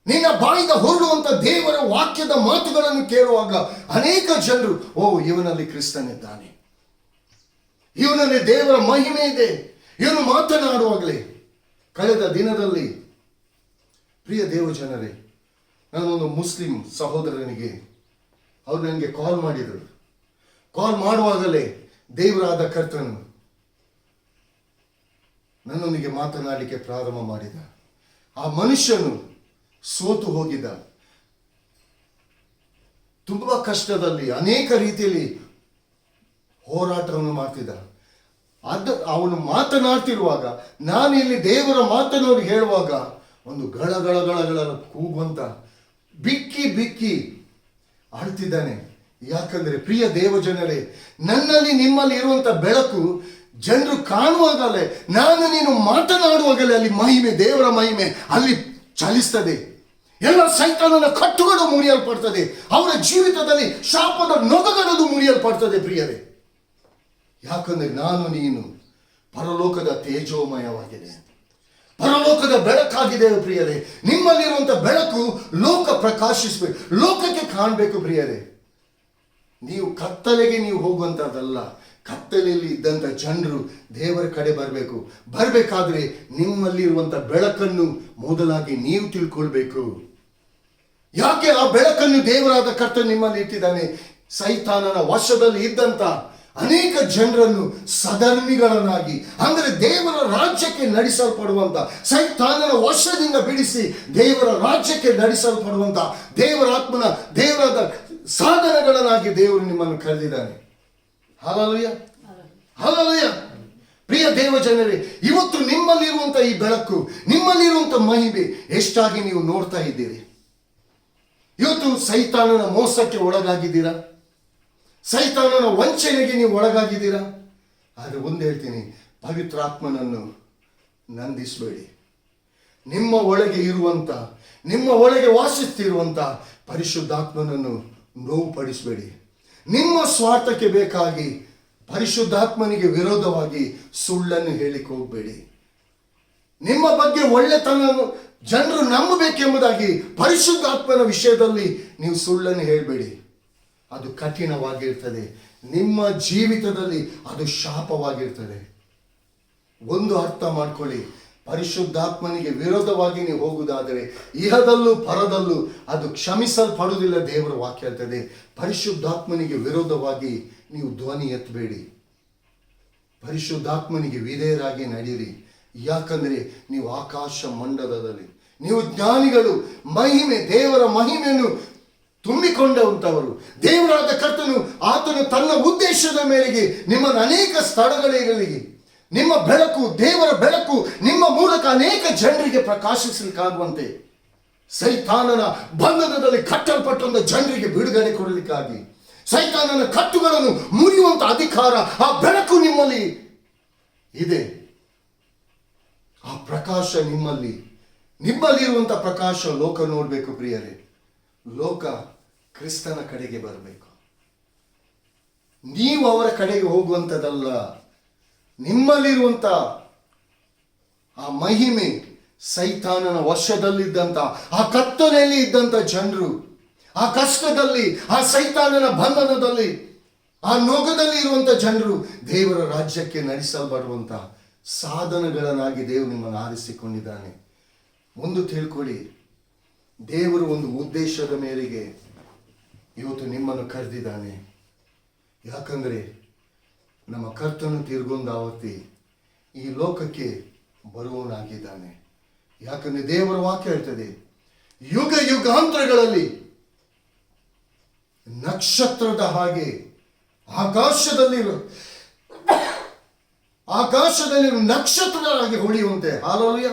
ನಿನ್ನ ಬಾಯಿಂದ ಹೊರಡುವಂತ ದೇವರ ವಾಕ್ಯದ ಮಾತುಗಳನ್ನು ಕೇಳುವಾಗ ಅನೇಕ ಜನರು, ಓ ಇವನಲ್ಲಿ ಕ್ರಿಸ್ತನಿದ್ದಾನೆ, ಇವನಲ್ಲಿ ದೇವರ ಮಹಿಮೆ ಇದೆ, ಇವನು ಮಾತನಾಡುವಾಗಲೇ. ಕಳೆದ ದಿನದಲ್ಲಿ ಪ್ರಿಯ ದೇವ ಜನರೇ, ನಾನೊಂದು ಮುಸ್ಲಿಂ ಸಹೋದರನಿಗೆ ಅವರು ನನಗೆ ಕಾಲ್ ಮಾಡಿದರು. ಕಾಲ್ ಮಾಡುವಾಗಲೇ ದೇವರಾದ ಕರ್ತನು ನನ್ನೊಂದಿಗೆ ಮಾತನಾಡಲಿಕ್ಕೆ ಪ್ರಾರಂಭ ಮಾಡಿದ. ಆ ಮನುಷ್ಯನು ಸೋತು ಹೋಗಿದ್ದ, ತುಂಬಾ ಕಷ್ಟದಲ್ಲಿ ಅನೇಕ ರೀತಿಯಲ್ಲಿ ಹೋರಾಟವನ್ನು ಮಾಡ್ತಿದ್ದ. ಅವನು ಮಾತನಾಡ್ತಿರುವಾಗ ನಾನು ಇಲ್ಲಿ ದೇವರ ಮಾತನ್ನು ಹೇಳುವಾಗ ಒಂದು ಗಳಗಳಗಳಗಳ ಕೂಗುವಂತ ಬಿಕ್ಕಿ ಬಿಕ್ಕಿ ಆಡ್ತಿದ್ದಾನೆ. ಯಾಕಂದ್ರೆ ಪ್ರಿಯ ದೇವಜನರೇ, ನನ್ನಲ್ಲಿ ನಿಮ್ಮಲ್ಲಿ ಇರುವಂತ ಬೆಳಕು ಜನರು ಕಾಣುವಾಗಲೇ, ನಾನು ನೀನು ಮಾತನಾಡುವಾಗಲೇ ಅಲ್ಲಿ ಮಹಿಮೆ, ದೇವರ ಮಹಿಮೆ ಅಲ್ಲಿ ಚಲಿಸ್ತದೆ. ಎಲ್ಲ ಸೈತಾನನ ಕಟ್ಟುಗಳು ಮುರಿಯಲ್ಪಡ್ತದೆ, ಅವರ ಜೀವಿತದಲ್ಲಿ ಶಾಪದ ನೊಗಗಳದು ಮುರಿಯಲ್ಪಡ್ತದೆ. ಪ್ರಿಯರೇ, ಯಾಕಂದ್ರೆ ನಾನು ನೀನು ಪರಲೋಕದ ತೇಜೋಮಯವಾಗಿದೆ, ಪರಲೋಕದ ಬೆಳಕಾಗಿದೆ. ಪ್ರಿಯರೇ, ನಿಮ್ಮಲ್ಲಿರುವಂತ ಬೆಳಕು ಲೋಕ ಪ್ರಕಾಶಿಸಬೇಕು, ಲೋಕಕ್ಕೆ ಕಾಣಬೇಕು. ಪ್ರಿಯರೇ, ನೀವು ಕತ್ತಲೆಗೆ ನೀವು ಹೋಗುವಂತದ್ದಲ್ಲ, ಕತ್ತಲೆಯಲ್ಲಿ ಇದ್ದಂತ ಜನರು ದೇವರ ಕಡೆ ಬರಬೇಕು. ಬರಬೇಕಾದ್ರೆ ನಿಮ್ಮಲ್ಲಿರುವಂತ ಬೆಳಕನ್ನು ಮೊದಲಾಗಿ ನೀವು ತಿಳ್ಕೊಳ್ಬೇಕು. ಯಾಕೆ ಆ ಬೆಳಕನ್ನು ದೇವರಾದ ಕರ್ತನು ನಿಮ್ಮಲ್ಲಿ ಇಟ್ಟಿದ್ದಾನೆ? ಸೈತಾನನ ವಶದಲ್ಲಿ ಇದ್ದಂತ ಅನೇಕ ಜನರನ್ನು ಸಧರ್ಮಿಗಳನ್ನಾಗಿ, ಅಂದರೆ ದೇವರ ರಾಜ್ಯಕ್ಕೆ ನಡೆಸಲ್ಪಡುವಂತ, ಸೈತಾನನ ವಶದಿಂದ ಬಿಡಿಸಿ ದೇವರ ರಾಜ್ಯಕ್ಕೆ ನಡೆಸಲ್ಪಡುವಂತ ದೇವರ ಆತ್ಮನ, ದೇವರಾದ ಸಾಧನಗಳನ್ನಾಗಿ ದೇವರು ನಿಮ್ಮನ್ನು ಕರೆದಿದ್ದಾನೆ. Hallelujah, hallelujah. ಪ್ರಿಯ ದೇವ ಜನರೇ, ಇವತ್ತು ನಿಮ್ಮಲ್ಲಿರುವಂತ ಈ ಬೆಳಕು, ನಿಮ್ಮಲ್ಲಿರುವಂತ ಮಹಿಮೆ ಎಷ್ಟಾಗಿ ನೀವು ನೋಡ್ತಾ ಇದ್ದೀರಿ? ಇವತ್ತು ಸೈತಾನನ ಮೋಸಕ್ಕೆ ಒಳಗಾಗಿದ್ದೀರಾ? ಸೈತಾನನ ವಂಚನೆಗೆ ನೀವು ಒಳಗಾಗಿದ್ದೀರಾ? ಆದರೆ ಒಂದು ಹೇಳ್ತೀನಿ, ಪವಿತ್ರಾತ್ಮನನ್ನು ನಂದಿಸಬೇಡಿ. ನಿಮ್ಮ ಒಳಗೆ ಇರುವಂತ, ನಿಮ್ಮ ಒಳಗೆ ವಾಸಿಸ್ತಿರುವಂತ ಪರಿಶುದ್ಧಾತ್ಮನನ್ನು ನೋವುಪಡಿಸಬೇಡಿ. ನಿಮ್ಮ ಸ್ವಾರ್ಥಕ್ಕೆ ಬೇಕಾಗಿ ಪರಿಶುದ್ಧಾತ್ಮನಿಗೆ ವಿರೋಧವಾಗಿ ಸುಳ್ಳನ್ನು ಹೇಳಿಕ್ಕೆ ಹೋಗಬೇಡಿ. ನಿಮ್ಮ ಬಗ್ಗೆ ಒಳ್ಳೆತನವನ್ನು ಜನರು ನಂಬಬೇಕೆಂಬುದಾಗಿ ಪರಿಶುದ್ಧಾತ್ಮನ ವಿಷಯದಲ್ಲಿ ನೀವು ಸುಳ್ಳನ್ನು ಹೇಳಬೇಡಿ. ಅದು ಕಠಿಣವಾಗಿರ್ತದೆ, ನಿಮ್ಮ ಜೀವಿತದಲ್ಲಿ ಅದು ಶಾಪವಾಗಿರ್ತದೆ. ಒಂದು ಅರ್ಥ ಮಾಡ್ಕೊಳ್ಳಿ, ಪರಿಶುದ್ಧಾತ್ಮನಿಗೆ ವಿರೋಧವಾಗಿ ನೀವು ಹೋಗುವುದಾದರೆ ಇಹದಲ್ಲೂ ಪರದಲ್ಲೂ ಅದು ಕ್ಷಮಿಸಲ್ಪಡುವುದಿಲ್ಲ. ದೇವರ ವಾಕ್ಯ ಹೇಳ್ತದೆ, ಪರಿಶುದ್ಧಾತ್ಮನಿಗೆ ವಿರೋಧವಾಗಿ ನೀವು ಧ್ವನಿ ಎತ್ತಬೇಡಿ, ಪರಿಶುದ್ಧಾತ್ಮನಿಗೆ ವಿಧೇಯರಾಗಿ ನಡೆಯಿರಿ. ಯಾಕಂದರೆ ನೀವು ಆಕಾಶ ಮಂಡಲದಲ್ಲಿ, ನೀವು ಜ್ಞಾನಿಗಳು, ಮಹಿಮೆ, ದೇವರ ಮಹಿಮೆಯನ್ನು ತುಂಬಿಕೊಂಡಂಥವರು. ದೇವರಾದ ಕರ್ತನು ಆತನು ತನ್ನ ಉದ್ದೇಶದ ಮೇರೆಗೆ ನಿಮ್ಮನ್ನು ಅನೇಕ ಸ್ಥಳಗಳಿಗೆ, ನಿಮ್ಮ ಬೆಳಕು, ದೇವರ ಬೆಳಕು ನಿಮ್ಮ ಮೂಲಕ ಅನೇಕ ಜನರಿಗೆ ಪ್ರಕಾಶಿಸಲಿಕ್ಕಾಗುವಂತೆ, ಸೈತಾನನ ಬಂಧನದಲ್ಲಿ ಕಟ್ಟಲ್ಪಟ್ಟಂತ ಜನರಿಗೆ ಬಿಡುಗಡೆ ಕೊಡಲಿಕ್ಕಾಗಿ, ಸೈತಾನನ ಕಟ್ಟುಗಳನ್ನು ಮುರಿಯುವಂತ ಅಧಿಕಾರ ಆ ಬೆಳಕು ನಿಮ್ಮಲ್ಲಿ ಇದೆ. ಆ ಪ್ರಕಾಶ ನಿಮ್ಮಲ್ಲಿರುವಂತ ಪ್ರಕಾಶ ಲೋಕ ನೋಡಬೇಕು ಪ್ರಿಯರೇ. ಲೋಕ ಕ್ರಿಸ್ತನ ಕಡೆಗೆ ಬರಬೇಕು. ನೀವು ಅವರ ಕಡೆಗೆ ಹೋಗುವಂಥದ್ದಲ್ಲ. ನಿಮ್ಮಲ್ಲಿರುವಂತ ಆ ಮಹಿಮೆ, ಸೈತಾನನ ವಶದಲ್ಲಿದ್ದಂತ, ಆ ಕತ್ತಲೆಯಲ್ಲಿ ಇದ್ದಂತ ಜನರು, ಆ ಕಷ್ಟದಲ್ಲಿ, ಆ ಸೈತಾನನ ಬಂಧನದಲ್ಲಿ, ಆ ನೊಗದಲ್ಲಿ ಇರುವಂತ ಜನರು ದೇವರ ರಾಜ್ಯಕ್ಕೆ ನಡೆಸಲ್ಪಡುವಂತ ಸಾಧನಗಳನ್ನಾಗಿ ದೇವರು ನಿಮ್ಮನ್ನು ಆರಿಸಿಕೊಂಡಿದ್ದಾನೆ. ಒಂದು ತಿಳ್ಕೊಳ್ಳಿ, ದೇವರು ಒಂದು ಉದ್ದೇಶದ ಮೇರೆಗೆ ಇವತ್ತು ನಿಮ್ಮನ್ನು ಕರೆದಿದ್ದಾನೆ. ಯಾಕಂದರೆ ನಮ್ಮ ಕರ್ತನು ತಿರುಗೊಂದಾವತ್ತಿ ಈ ಲೋಕಕ್ಕೆ ಬರುವವನಾಗಿದ್ದಾನೆ. ಯಾಕಂದರೆ ದೇವರ ವಾಕ್ಯ ಹೇಳ್ತದೆ, ಯುಗ ಯುಗಾಂತರಗಳಲ್ಲಿ ನಕ್ಷತ್ರದ ಹಾಗೆ ಆಕಾಶದಲ್ಲಿರುವ ನಕ್ಷತ್ರಗಳಾಗಿ ಹೊಳೆಯುವಂತೆ. ಹಾಲೆಲೂಯಾ.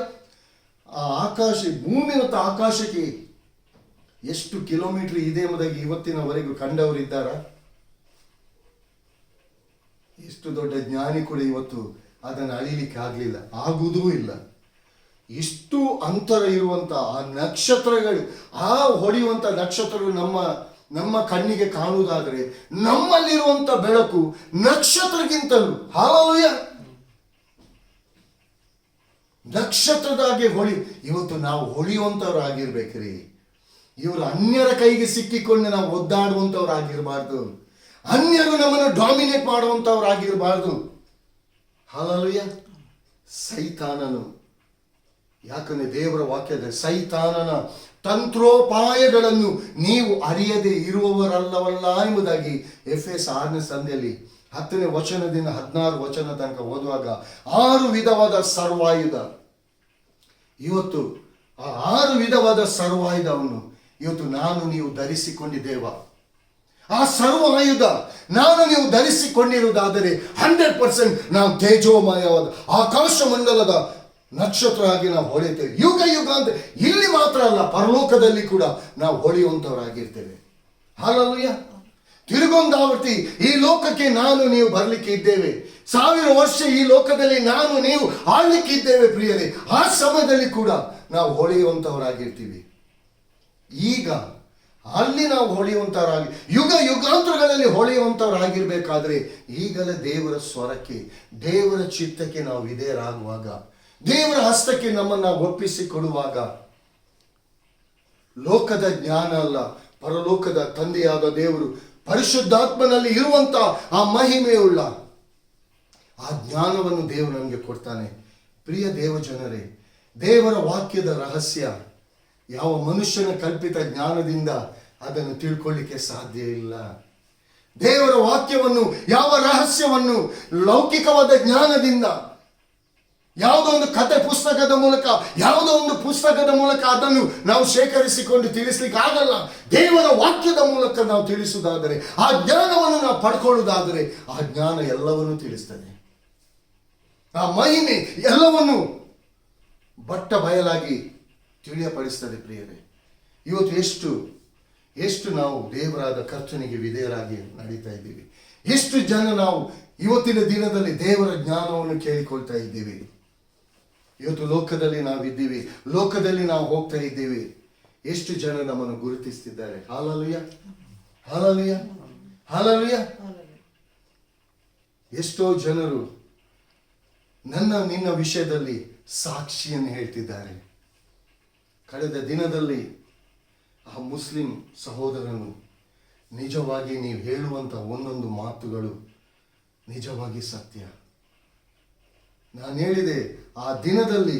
ಆ ಆಕಾಶ, ಭೂಮಿ ಮತ್ತು ಆಕಾಶಕ್ಕೆ ಎಷ್ಟು ಕಿಲೋಮೀಟರ್ ಇದೆ ಎಂಬುದಾಗಿ ಇವತ್ತಿನವರೆಗೂ ಕಂಡವರಿದ್ದಾರ? ಎಷ್ಟು ದೊಡ್ಡ ಜ್ಞಾನಿ ಕೂಡ ಇವತ್ತು ಅದನ್ನು ಅಳಿಲಿಕ್ಕೆ ಆಗಲಿಲ್ಲ, ಆಗುವುದೂ ಇಲ್ಲ. ಇಷ್ಟು ಅಂತರ ಇರುವಂತ ಆ ನಕ್ಷತ್ರಗಳು, ಆ ಹೊಳೆಯುವಂತ ನಕ್ಷತ್ರಗಳು ನಮ್ಮ ಕಣ್ಣಿಗೆ ಕಾಣುವುದಾದರೆ ನಮ್ಮಲ್ಲಿರುವಂತ ಬೆಳಕು ನಕ್ಷತ್ರಗಿಂತಲೂ, ಹಾಲೆಲೂಯಾ, ನಕ್ಷತ್ರದಾಗೆ ಇವತ್ತು ನಾವು ಹೊಳೆಯುವಂಥವ್ರಾಗಿರ್ಬೇಕ್ರಿ. ಇವರು ಅನ್ಯರ ಕೈಗೆ ಸಿಕ್ಕಿಕೊಂಡು ನಾವು ಒದ್ದಾಡುವಂಥವ್ರಾಗಿರಬಾರ್ದು. ಅನ್ಯರು ನಮ್ಮನ್ನು ಡಾಮಿನೇಟ್ ಮಾಡುವಂಥವ್ರಾಗಿರಬಾರ್ದು. ಹಾಲೆಲೂಯಾ. ಸೈತಾನನು, ಯಾಕಂದ್ರೆ ದೇವರ ವಾಕ್ಯದ ಸೈತಾನನ ತಂತ್ರೋಪಾಯಗಳನ್ನು ನೀವು ಅರಿಯದೆ ಇರುವವರಲ್ಲವಲ್ಲ ಎಂಬುದಾಗಿ ಎಫೆಸ 6ನೇ ಸಂಧಿಯಲ್ಲಿ 10ನೇ ವಚನದಿಂದ 16 ವಚನ ತನಕ ಓದುವಾಗ 6 ವಿಧವಾದ ಸರ್ವಾಯುಧ, ಇವತ್ತು ಆ 6 ವಿಧವಾದ ಸರ್ವಾಯುಧವನ್ನು ಇವತ್ತು ನಾನು ನೀವು ಧರಿಸಿಕೊಂಡಿದ್ದೇವ. ಆ ಸರ್ವಾಯುಧ ನಾನು ನೀವು ಧರಿಸಿಕೊಂಡಿರುವುದಾದರೆ 100% ನಾವು ತೇಜೋಮಯವಾದ ಆಕಾಶ ಮಂಡಲದ ನಕ್ಷತ್ರ ಆಗಿ ನಾವು ಹೊಳೆಯುತ್ತೇವೆ. ಯುಗ ಯುಗ ಅಂತ ಇಲ್ಲಿ ಮಾತ್ರ ಅಲ್ಲ, ಪರಲೋಕದಲ್ಲಿ ಕೂಡ ನಾವು ಹೊಳೆಯುವಂಥವರಾಗಿರ್ತೇವೆ. ಹಾಲೆಲೂಯಾ. ತಿರುಗೊಂದಾವರ್ತಿ ಈ ಲೋಕಕ್ಕೆ ನಾನು ನೀವು ಬರಲಿಕ್ಕೆ ಇದ್ದೇವೆ. 1000 ವರ್ಷ ಈ ಲೋಕದಲ್ಲಿ ನಾನು ನೀವು ಆಳ್ಲಿಕ್ಕೆ ಇದ್ದೇವೆ ಪ್ರಿಯರೇ. ಆ ಸಮಯದಲ್ಲಿ ಕೂಡ ನಾವು ಹೊಳೆಯುವಂಥವರಾಗಿರ್ತೀವಿ. ಈಗ ಅಲ್ಲಿ ನಾವು ಹೊಳೆಯುವಂಥವರಾಗಿ ಯುಗ ಯುಗಾಂತರಗಳಲ್ಲಿ ಹೊಳೆಯುವಂಥವರಾಗಿರ್ಬೇಕಾದ್ರೆ ಈಗಲೇ ದೇವರ ಸ್ವರಕ್ಕೆ, ದೇವರ ಚಿತ್ತಕ್ಕೆ ನಾವು ವಿಧೇಯರಾಗುವಾಗ, ದೇವರ ಹಸ್ತಕ್ಕೆ ನಮ್ಮನ್ನು ಒಪ್ಪಿಸಿಕೊಡುವಾಗ, ಲೋಕದ ಜ್ಞಾನ ಅಲ್ಲ, ಪರಲೋಕದ ತಂದೆಯಾದ ದೇವರು ಪರಿಶುದ್ಧಾತ್ಮನಲ್ಲಿ ಇರುವಂತ ಆ ಮಹಿಮೆಯುಳ್ಳ ಆ ಜ್ಞಾನವನ್ನು ದೇವರು ನಮಗೆ ಕೊಡ್ತಾನೆ. ಪ್ರಿಯ ದೇವಜನರೇ, ದೇವರ ವಾಕ್ಯದ ರಹಸ್ಯ ಯಾವ ಮನುಷ್ಯನ ಕಲ್ಪಿತ ಜ್ಞಾನದಿಂದ ಅದನ್ನು ತಿಳ್ಕೊಳ್ಳಿಕ್ಕೆ ಸಾಧ್ಯ ಇಲ್ಲ. ದೇವರ ವಾಕ್ಯವನ್ನು, ಯಾವ ರಹಸ್ಯವನ್ನು ಲೌಕಿಕವಾದ ಜ್ಞಾನದಿಂದ, ಯಾವುದೋ ಒಂದು ಕತೆ ಪುಸ್ತಕದ ಮೂಲಕ, ಯಾವುದೋ ಒಂದು ಪುಸ್ತಕದ ಮೂಲಕ ಅದನ್ನು ನಾವು ಶೇಖರಿಸಿಕೊಂಡು ತಿಳಿಸ್ಲಿಕ್ಕೆ ಆಗಲ್ಲ. ದೇವರ ವಾಕ್ಯದ ಮೂಲಕ ನಾವು ತಿಳಿಸುವುದಾದರೆ, ಆ ಜ್ಞಾನವನ್ನು ನಾವು ಪಡ್ಕೊಳ್ಳುವುದಾದರೆ, ಆ ಜ್ಞಾನ ಎಲ್ಲವನ್ನೂ ತಿಳಿಸ್ತದೆ. ಆ ಮಹಿಮೆ ಎಲ್ಲವನ್ನು ಬಟ್ಟ ಬಯಲಾಗಿ ತಿಳಿಯಪಡಿಸ್ತದೆ. ಪ್ರಿಯರೇ, ಇವತ್ತು ಎಷ್ಟು ನಾವು ದೇವರಾದ ಕರ್ತನಿಗೆ ವಿಧೇಯರಾಗಿ ನಡೀತಾ ಇದ್ದೀವಿ. ಎಷ್ಟು ಜನ ನಾವು ಇವತ್ತಿನ ದಿನದಲ್ಲಿ ದೇವರ ಜ್ಞಾನವನ್ನು ಕೇಳಿಕೊಳ್ತಾ ಇದ್ದೀವಿ. ಇವತ್ತು ಲೋಕದಲ್ಲಿ ನಾವಿದ್ದೀವಿ, ಲೋಕದಲ್ಲಿ ನಾವು ಹೋಗ್ತಾ ಇದ್ದೀವಿ. ಎಷ್ಟು ಜನ ನಮ್ಮನ್ನು ಗುರುತಿಸ್ತಿದ್ದಾರೆ. Hallelujah, hallelujah, hallelujah. ಎಷ್ಟೋ ಜನರು ನಿನ್ನ ವಿಷಯದಲ್ಲಿ ಸಾಕ್ಷಿಯನ್ನು ಹೇಳ್ತಿದ್ದಾರೆ. ಕಳೆದ ದಿನದಲ್ಲಿ ಆ ಮುಸ್ಲಿಂ ಸಹೋದರನು, ನಿಜವಾಗಿ ನೀವು ಹೇಳುವಂಥ ಒಂದೊಂದು ಮಾತುಗಳು ನಿಜವಾಗಿ ಸತ್ಯ. ನಾನು ಹೇಳಿದೆ, ಆ ದಿನದಲ್ಲಿ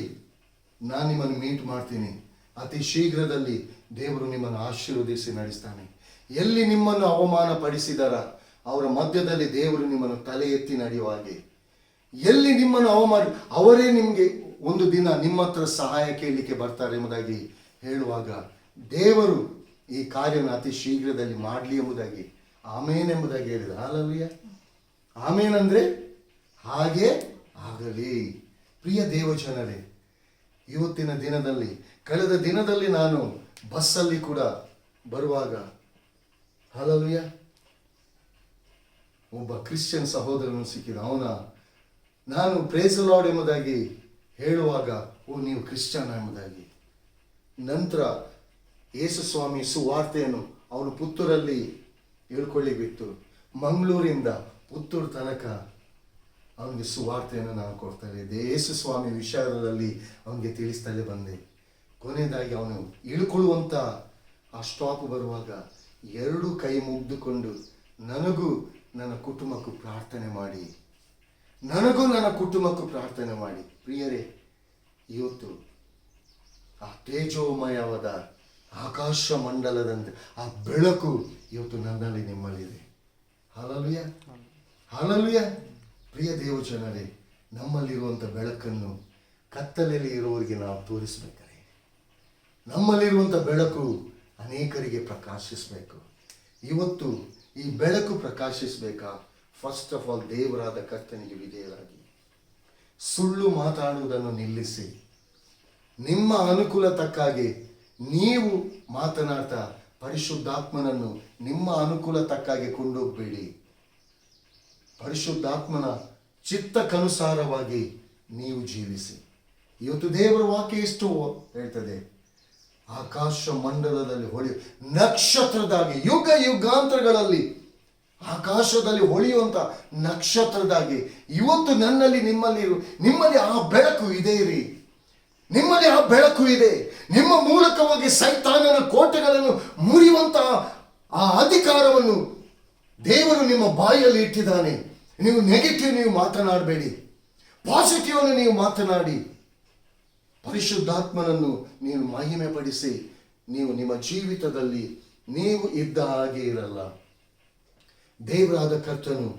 ನಾನು ನಿಮ್ಮನ್ನು ಮೀಟ್ ಮಾಡ್ತೀನಿ. ಅತಿ ಶೀಘ್ರದಲ್ಲಿ ದೇವರು ನಿಮ್ಮನ್ನು ಆಶೀರ್ವದಿಸಿ ನಡೆಸ್ತಾನೆ. ಎಲ್ಲಿ ನಿಮ್ಮನ್ನು ಅವಮಾನ ಪಡಿಸಿದಾರ ಅವರ ಮಧ್ಯದಲ್ಲಿ ದೇವರು ನಿಮ್ಮನ್ನು ತಲೆ ಎತ್ತಿ ನಡೆಯುವ ಹಾಗೆ, ಎಲ್ಲಿ ನಿಮ್ಮನ್ನು ಅವಮಾನ ಅವರೇ ನಿಮಗೆ ಒಂದು ದಿನ ನಿಮ್ಮ ಹತ್ರ ಸಹಾಯ ಕೇಳಲಿಕ್ಕೆ ಬರ್ತಾರೆ ಎಂಬುದಾಗಿ ಹೇಳುವಾಗ ದೇವರು ಈ ಕಾರ್ಯನ ಅತಿ ಶೀಘ್ರದಲ್ಲಿ ಮಾಡಲಿ ಎಂಬುದಾಗಿ ಆಮೇನ್ ಎಂಬುದಾಗಿ ಹೇಳಿದ. ಹಲ್ಲೆಲೂಯಾ. ಆಮೇನ್ ಅಂದ್ರೆ ಹಾಗೆ ಆಗಲಿ. ಪ್ರಿಯ ದೇವಜನರೇ, ಇವತ್ತಿನ ದಿನದಲ್ಲಿ ಕಳೆದ ದಿನದಲ್ಲಿ ನಾನು ಬಸ್ಸಲ್ಲಿ ಕೂಡ ಬರುವಾಗ ಹಲ್ಲೆಲೂಯಾ ಒಬ್ಬ ಕ್ರಿಶ್ಚಿಯನ್ ಸಹೋದರನು ಸಿಕ್ಕಿದ. ನಾನು ಪ್ರೇಸ್ ದಿ ಲಾರ್ಡ್ ಎಂಬುದಾಗಿ ಹೇಳುವಾಗ, ಓ ನೀವು ಕ್ರಿಶ್ಚಿಯನ್ ಎಂಬುದಾಗಿ. ನಂತರ ಯೇಸು ಸ್ವಾಮಿ ಸುವಾರ್ತೆಯನ್ನು ಅವನು ಪುತ್ತೂರಲ್ಲಿ ಹೇಳ್ಕೊಳ್ಳಿಕ್ಕೆ ಬಿಟ್ಟು ಮಂಗಳೂರಿಂದ ಪುತ್ತೂರು ತನಕ ಅವನಿಗೆ ಸುವಾರ್ತೆಯನ್ನು ನಾನು ಕೊಡ್ತಾ ಇದ್ದೆ. ಯೇಸು ಸ್ವಾಮಿ ವಿಚಾರದಲ್ಲಿ ಅವನಿಗೆ ತಿಳಿಸ್ತಲೇ ಬಂದೆ. ಕೊನೆಯದಾಗಿ ಅವನು ಇಳ್ಕೊಳ್ಳುವಂಥ ಆ ಸ್ಟಾಪ್ ಬರುವಾಗ 2 ಕೈ ಮುಗ್ದುಕೊಂಡು ನನಗೂ ನನ್ನ ಕುಟುಂಬಕ್ಕೂ ಪ್ರಾರ್ಥನೆ ಮಾಡಿ, ಪ್ರಿಯರೇ, ಇವತ್ತು ಆ ತೇಜೋಮಯವಾದ ಆಕಾಶ ಮಂಡಲದಂತೆ ಆ ಬೆಳಕು ಇವತ್ತು ನನ್ನಲ್ಲಿ ನಿಮ್ಮಲ್ಲಿದೆ. Hallelujah, hallelujah. ಪ್ರಿಯ ದೇವಜನರೇ, ನಮ್ಮಲ್ಲಿರುವಂಥ ಬೆಳಕನ್ನು ಕತ್ತಲೆಯಲ್ಲಿ ಇರುವವರಿಗೆ ನಾವು ತೋರಿಸಬೇಕಾರೆ, ನಮ್ಮಲ್ಲಿರುವಂಥ ಬೆಳಕು ಅನೇಕರಿಗೆ ಪ್ರಕಾಶಿಸಬೇಕು. ಇವತ್ತು ಈ ಬೆಳಕು ಪ್ರಕಾಶಿಸಬೇಕಾ? ಫಸ್ಟ್ ಆಫ್ ಆಲ್ ದೇವರಾದ ಕರ್ತನಿಗೆ ವಿಧೇಯರಾಗಿ ಸುಳ್ಳು ಮಾತಾಡುವುದನ್ನು ನಿಲ್ಲಿಸಿ, ನಿಮ್ಮ ಅನುಕೂಲ ತಕ್ಕಾಗಿ ನೀವು ಮಾತನಾಡ್ತಾ ಪರಿಶುದ್ಧಾತ್ಮನನ್ನು ನಿಮ್ಮ ಅನುಕೂಲ ತಕ್ಕಾಗಿ ಕೊಂಡೋಗ್ಬೇಡಿ. ಪರಿಶುದ್ಧಾತ್ಮನ ಚಿತ್ತಕ್ಕನುಸಾರವಾಗಿ ನೀವು ಜೀವಿಸಿ. ಇವತ್ತು ದೇವರ ವಾಕ್ಯ ಎಷ್ಟು ಹೇಳ್ತದೆ? ಆಕಾಶ ಮಂಡಲದಲ್ಲಿ ಹೊಳೆಯುವ ನಕ್ಷತ್ರದಾಗಿ, ಯುಗ ಯುಗಾಂತರಗಳಲ್ಲಿ ಆಕಾಶದಲ್ಲಿ ಹೊಳೆಯುವಂತ ನಕ್ಷತ್ರದಾಗಿ ಇವತ್ತು ನನ್ನಲ್ಲಿ ನಿಮ್ಮಲ್ಲಿ ಆ ಬೆಳಕು ಇದೆ ರೀ. ನಿಮ್ಮಲ್ಲಿ ಆ ಬೆಳಕು ಇದೆ. ನಿಮ್ಮ ಮೂಲಕವಾಗಿ ಸೈತಾನನ ಕೋಟೆಗಳನ್ನು ಮುರಿಯುವಂತಹ ಆ ಅಧಿಕಾರವನ್ನು ದೇವರು ನಿಮ್ಮ ಬಾಯಲ್ಲಿ ಇಟ್ಟಿದ್ದಾನೆ. ನೀವು ನೆಗೆಟಿವ್ ನೀವು ಮಾತನಾಡಬೇಡಿ, ಪಾಸಿಟಿವ್ ಅನ್ನು ನೀವು ಮಾತನಾಡಿ, ಪರಿಶುದ್ಧಾತ್ಮನನ್ನು ನೀವು ಮಹಿಮೆ ಪಡಿಸಿ. ನೀವು ನಿಮ್ಮ ಜೀವಿತದಲ್ಲಿ ನೀವು ಇದ್ದ ಹಾಗೆ ಇರಲ್ಲ. ದೇವರಾದ ಕರ್ತನು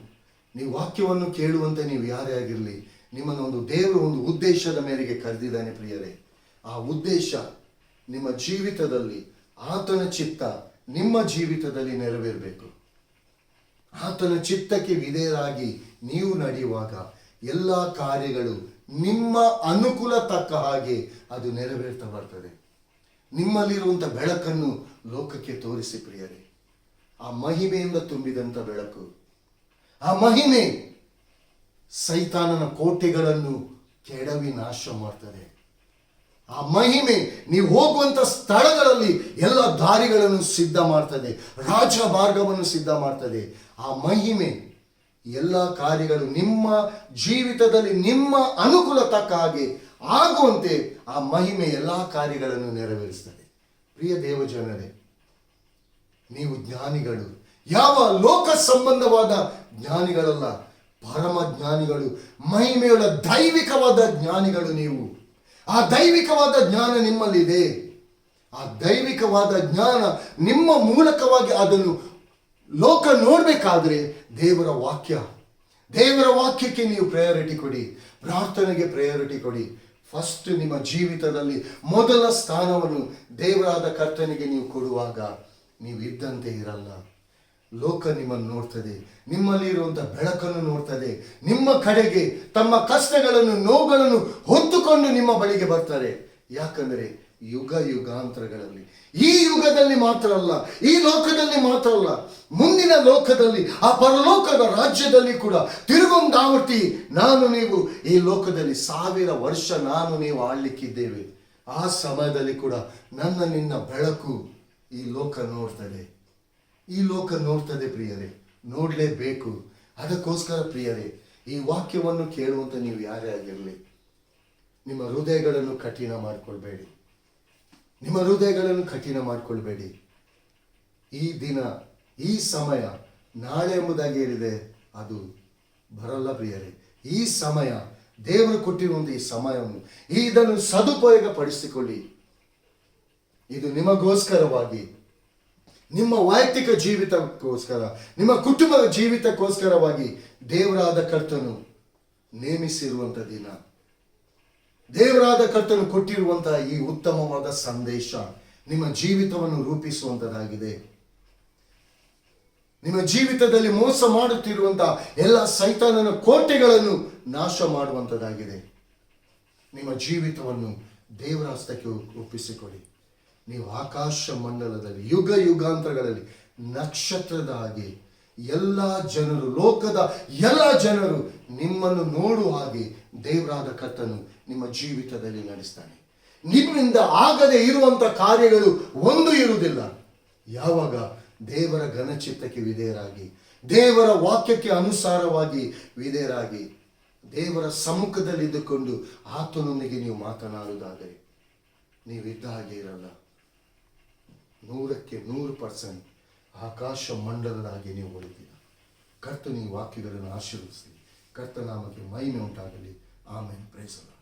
ನೀವು ವಾಕ್ಯವನ್ನು ಕೇಳುವಂತೆ ನೀವು ಯಾರೇ ಆಗಿರಲಿ, ನಿಮ್ಮನ್ನೊಂದು ದೇವರು ಒಂದು ಉದ್ದೇಶದ ಮೇರೆಗೆ ಕರೆದಿದ್ದಾನೆ. ಪ್ರಿಯರೇ, ಆ ಉದ್ದೇಶ ನಿಮ್ಮ ಜೀವಿತದಲ್ಲಿ ಆತನ ಚಿತ್ತ ನಿಮ್ಮ ಜೀವಿತದಲ್ಲಿ ನೆರವೇರಬೇಕು. ಆತನ ಚಿತ್ತಕ್ಕೆ ವಿಧೇಯರಾಗಿ ನೀವು ನಡೆಯುವಾಗ ಎಲ್ಲ ಕಾರ್ಯಗಳು ನಿಮ್ಮ ಅನುಕೂಲ ತಕ್ಕ ಹಾಗೆ ಅದು ನೆರವೇರ್ತಾ ಬರ್ತದೆ. ನಿಮ್ಮಲ್ಲಿರುವಂಥ ಬೆಳಕನ್ನು ಲೋಕಕ್ಕೆ ತೋರಿಸಿ ಪ್ರಿಯರೇ. ಆ ಮಹಿಮೆಯಿಂದ ತುಂಬಿದಂಥ ಬೆಳಕು, ಆ ಮಹಿಮೆ ಸೈತಾನನ ಕೋಟೆಗಳನ್ನು ಕೆಡವಿ ನಾಶ ಮಾಡ್ತದೆ. ಆ ಮಹಿಮೆ ನೀವು ಹೋಗುವಂಥ ಸ್ಥಳಗಳಲ್ಲಿ ಎಲ್ಲ ದಾರಿಗಳನ್ನು ಸಿದ್ಧ ಮಾಡ್ತದೆ, ರಾಜ ಮಾರ್ಗವನ್ನು ಸಿದ್ಧ ಮಾಡ್ತದೆ. ಆ ಮಹಿಮೆ ಎಲ್ಲ ಕಾರ್ಯಗಳು ನಿಮ್ಮ ಜೀವಿತದಲ್ಲಿ ನಿಮ್ಮ ಅನುಕೂಲ ತಕ್ಕ ಹಾಗೆ ಆಗುವಂತೆ ಆ ಮಹಿಮೆ ಎಲ್ಲ ಕಾರ್ಯಗಳನ್ನು ನೆರವೇರಿಸ್ತದೆ. ಪ್ರಿಯ ದೇವಜನರೇ, ನೀವು ಜ್ಞಾನಿಗಳು, ಯಾವ ಲೋಕ ಸಂಬಂಧವಾದ ಜ್ಞಾನಿಗಳಲ್ಲ, ಪರಮ ಜ್ಞಾನಿಗಳು, ಮಹಿಮೆಯುಳ್ಳ ದೈವಿಕವಾದ ಜ್ಞಾನಿಗಳು ನೀವು. ಆ ದೈವಿಕವಾದ ಜ್ಞಾನ ನಿಮ್ಮಲ್ಲಿದೆ. ಆ ದೈವಿಕವಾದ ಜ್ಞಾನ ನಿಮ್ಮ ಮೂಲಕವಾಗಿ ಅದನ್ನು ಲೋಕ ನೋಡಬೇಕಾದ್ರೆ ದೇವರ ವಾಕ್ಯಕ್ಕೆ ನೀವು ಪ್ರಯಾರಿಟಿ ಕೊಡಿ, ಪ್ರಾರ್ಥನೆಗೆ ಪ್ರಯಾರಿಟಿ ಕೊಡಿ. ಫಸ್ಟ್ ನಿಮ್ಮ ಜೀವಿತದಲ್ಲಿ ಮೊದಲ ಸ್ಥಾನವನ್ನು ದೇವರಾದ ಕರ್ತನಿಗೆ ನೀವು ಕೊಡುವಾಗ ನೀವು ಇದ್ದಂತೆ ಇರಲ್ಲ. ಲೋಕ ನಿಮ್ಮನ್ನು ನೋಡ್ತದೆ, ನಿಮ್ಮಲ್ಲಿ ಇರುವಂಥ ಬೆಳಕನ್ನು ನೋಡ್ತದೆ, ನಿಮ್ಮ ಕಡೆಗೆ ತಮ್ಮ ಕಷ್ಟಗಳನ್ನು ನೋವುಗಳನ್ನು ಹೊತ್ತುಕೊಂಡು ನಿಮ್ಮ ಬಳಿಗೆ ಬರ್ತಾರೆ. ಯಾಕಂದರೆ ಯುಗ ಯುಗಾಂತರಗಳಲ್ಲಿ, ಈ ಯುಗದಲ್ಲಿ ಮಾತ್ರ ಅಲ್ಲ, ಈ ಲೋಕದಲ್ಲಿ ಮಾತ್ರ ಅಲ್ಲ, ಮುಂದಿನ ಲೋಕದಲ್ಲಿ ಆ ಪರಲೋಕದ ರಾಜ್ಯದಲ್ಲಿ ಕೂಡ ತಿರುಗೊಂದಾವರ್ತಿ ನಾನು ನೀವು ಈ ಲೋಕದಲ್ಲಿ 1000 ವರ್ಷ ನಾನು ನೀವು ಆಳ್ಲಿಕ್ಕಿದ್ದೇವೆ. ಆ ಸಮಯದಲ್ಲಿ ಕೂಡ ನಿನ್ನ ಬೆಳಕು ಈ ಲೋಕ ನೋಡ್ತದೆ ಪ್ರಿಯರೇ, ನೋಡಲೇಬೇಕು. ಅದಕ್ಕೋಸ್ಕರ ಪ್ರಿಯರೇ, ಈ ವಾಕ್ಯವನ್ನು ಕೇಳುವಂತ ನೀವು ಯಾರೇ ಆಗಿರಲಿ, ನಿಮ್ಮ ಹೃದಯಗಳನ್ನು ಕಠಿಣ ಮಾಡಿಕೊಳ್ಬೇಡಿ. ಈ ದಿನ, ಈ ಸಮಯ ನಾಳೆ ಎಂಬುದಾಗಿ ಹೇಳಿದೆ, ಅದು ಬರಲ್ಲ ಪ್ರಿಯರೇ. ಈ ಸಮಯ ದೇವರು ಕೊಟ್ಟಿರುವಂಥ ಈ ಸಮಯವನ್ನು ಇದನ್ನು ಸದುಪಯೋಗ ಪಡಿಸಿಕೊಳ್ಳಿ. ಇದು ನಿಮಗೋಸ್ಕರವಾಗಿ, ನಿಮ್ಮ ವೈಯಕ್ತಿಕ ಜೀವಿತಕ್ಕೋಸ್ಕರ, ನಿಮ್ಮ ಕುಟುಂಬದ ಜೀವಿತಕ್ಕೋಸ್ಕರವಾಗಿ ದೇವರಾದ ಕರ್ತನು ನೇಮಿಸಿರುವಂಥ ದಿನ. ದೇವರಾದ ಕರ್ತನು ಕೊಟ್ಟಿರುವಂತಹ ಈ ಉತ್ತಮವಾದ ಸಂದೇಶ ನಿಮ್ಮ ಜೀವಿತವನ್ನು ರೂಪಿಸುವಂಥದ್ದಾಗಿದೆ. ನಿಮ್ಮ ಜೀವಿತದಲ್ಲಿ ಮೋಸ ಮಾಡುತ್ತಿರುವಂತಹ ಎಲ್ಲ ಸೈತಾನನ ಕೋಟೆಗಳನ್ನು ನಾಶ ಮಾಡುವಂಥದ್ದಾಗಿದೆ. ನಿಮ್ಮ ಜೀವಿತವನ್ನು ದೇವರ ಹಸ್ತಕ್ಕೆ ಒಪ್ಪಿಸಿಕೊಡಿ. ನೀವು ಆಕಾಶ ಮಂಡಲದಲ್ಲಿ ಯುಗ ಯುಗಾಂತರಗಳಲ್ಲಿ ನಕ್ಷತ್ರದ ಹಾಗೆ ಎಲ್ಲ ಜನರು, ಲೋಕದ ಎಲ್ಲ ಜನರು ನಿಮ್ಮನ್ನು ನೋಡುವ ಹಾಗೆ ದೇವರಾದ ಕರ್ತನು ನಿಮ್ಮ ಜೀವಿತದಲ್ಲಿ ನಡೆಸ್ತಾನೆ. ನಿಮ್ಮಿಂದ ಆಗದೆ ಇರುವಂತ ಕಾರ್ಯಗಳು ಒಂದು ಇರುವುದಿಲ್ಲ. ಯಾವಾಗ ದೇವರ ಘನಚಿತ್ತಕ್ಕೆ ವಿಧೇಯರಾಗಿ, ದೇವರ ವಾಕ್ಯಕ್ಕೆ ಅನುಸಾರವಾಗಿ ವಿಧೇಯರಾಗಿ, ದೇವರ ಸಮ್ಮುಖದಲ್ಲಿ ಇದ್ದುಕೊಂಡು ಆತನೊಂದಿಗೆ ನೀವು ಮಾತನಾಡುವುದಾದರೆ ನೀವಿದ್ದ ಹಾಗೆ ಇರಲ್ಲ. 100% ಆಕಾಶ ಮಂಡಲದ ಹಾಗೆ ನೀವು ಉಳಿತೀರ. ಕರ್ತನ ಈ ವಾಕ್ಯಗಳನ್ನು ಆಶೀರ್ವದಿಸಲಿ. ಕರ್ತನಾಮಕ್ಕೆ ಮಹಿಮೆ ಉಂಟಾಗಲಿ. ಆಮೆನ್. Praise the lord.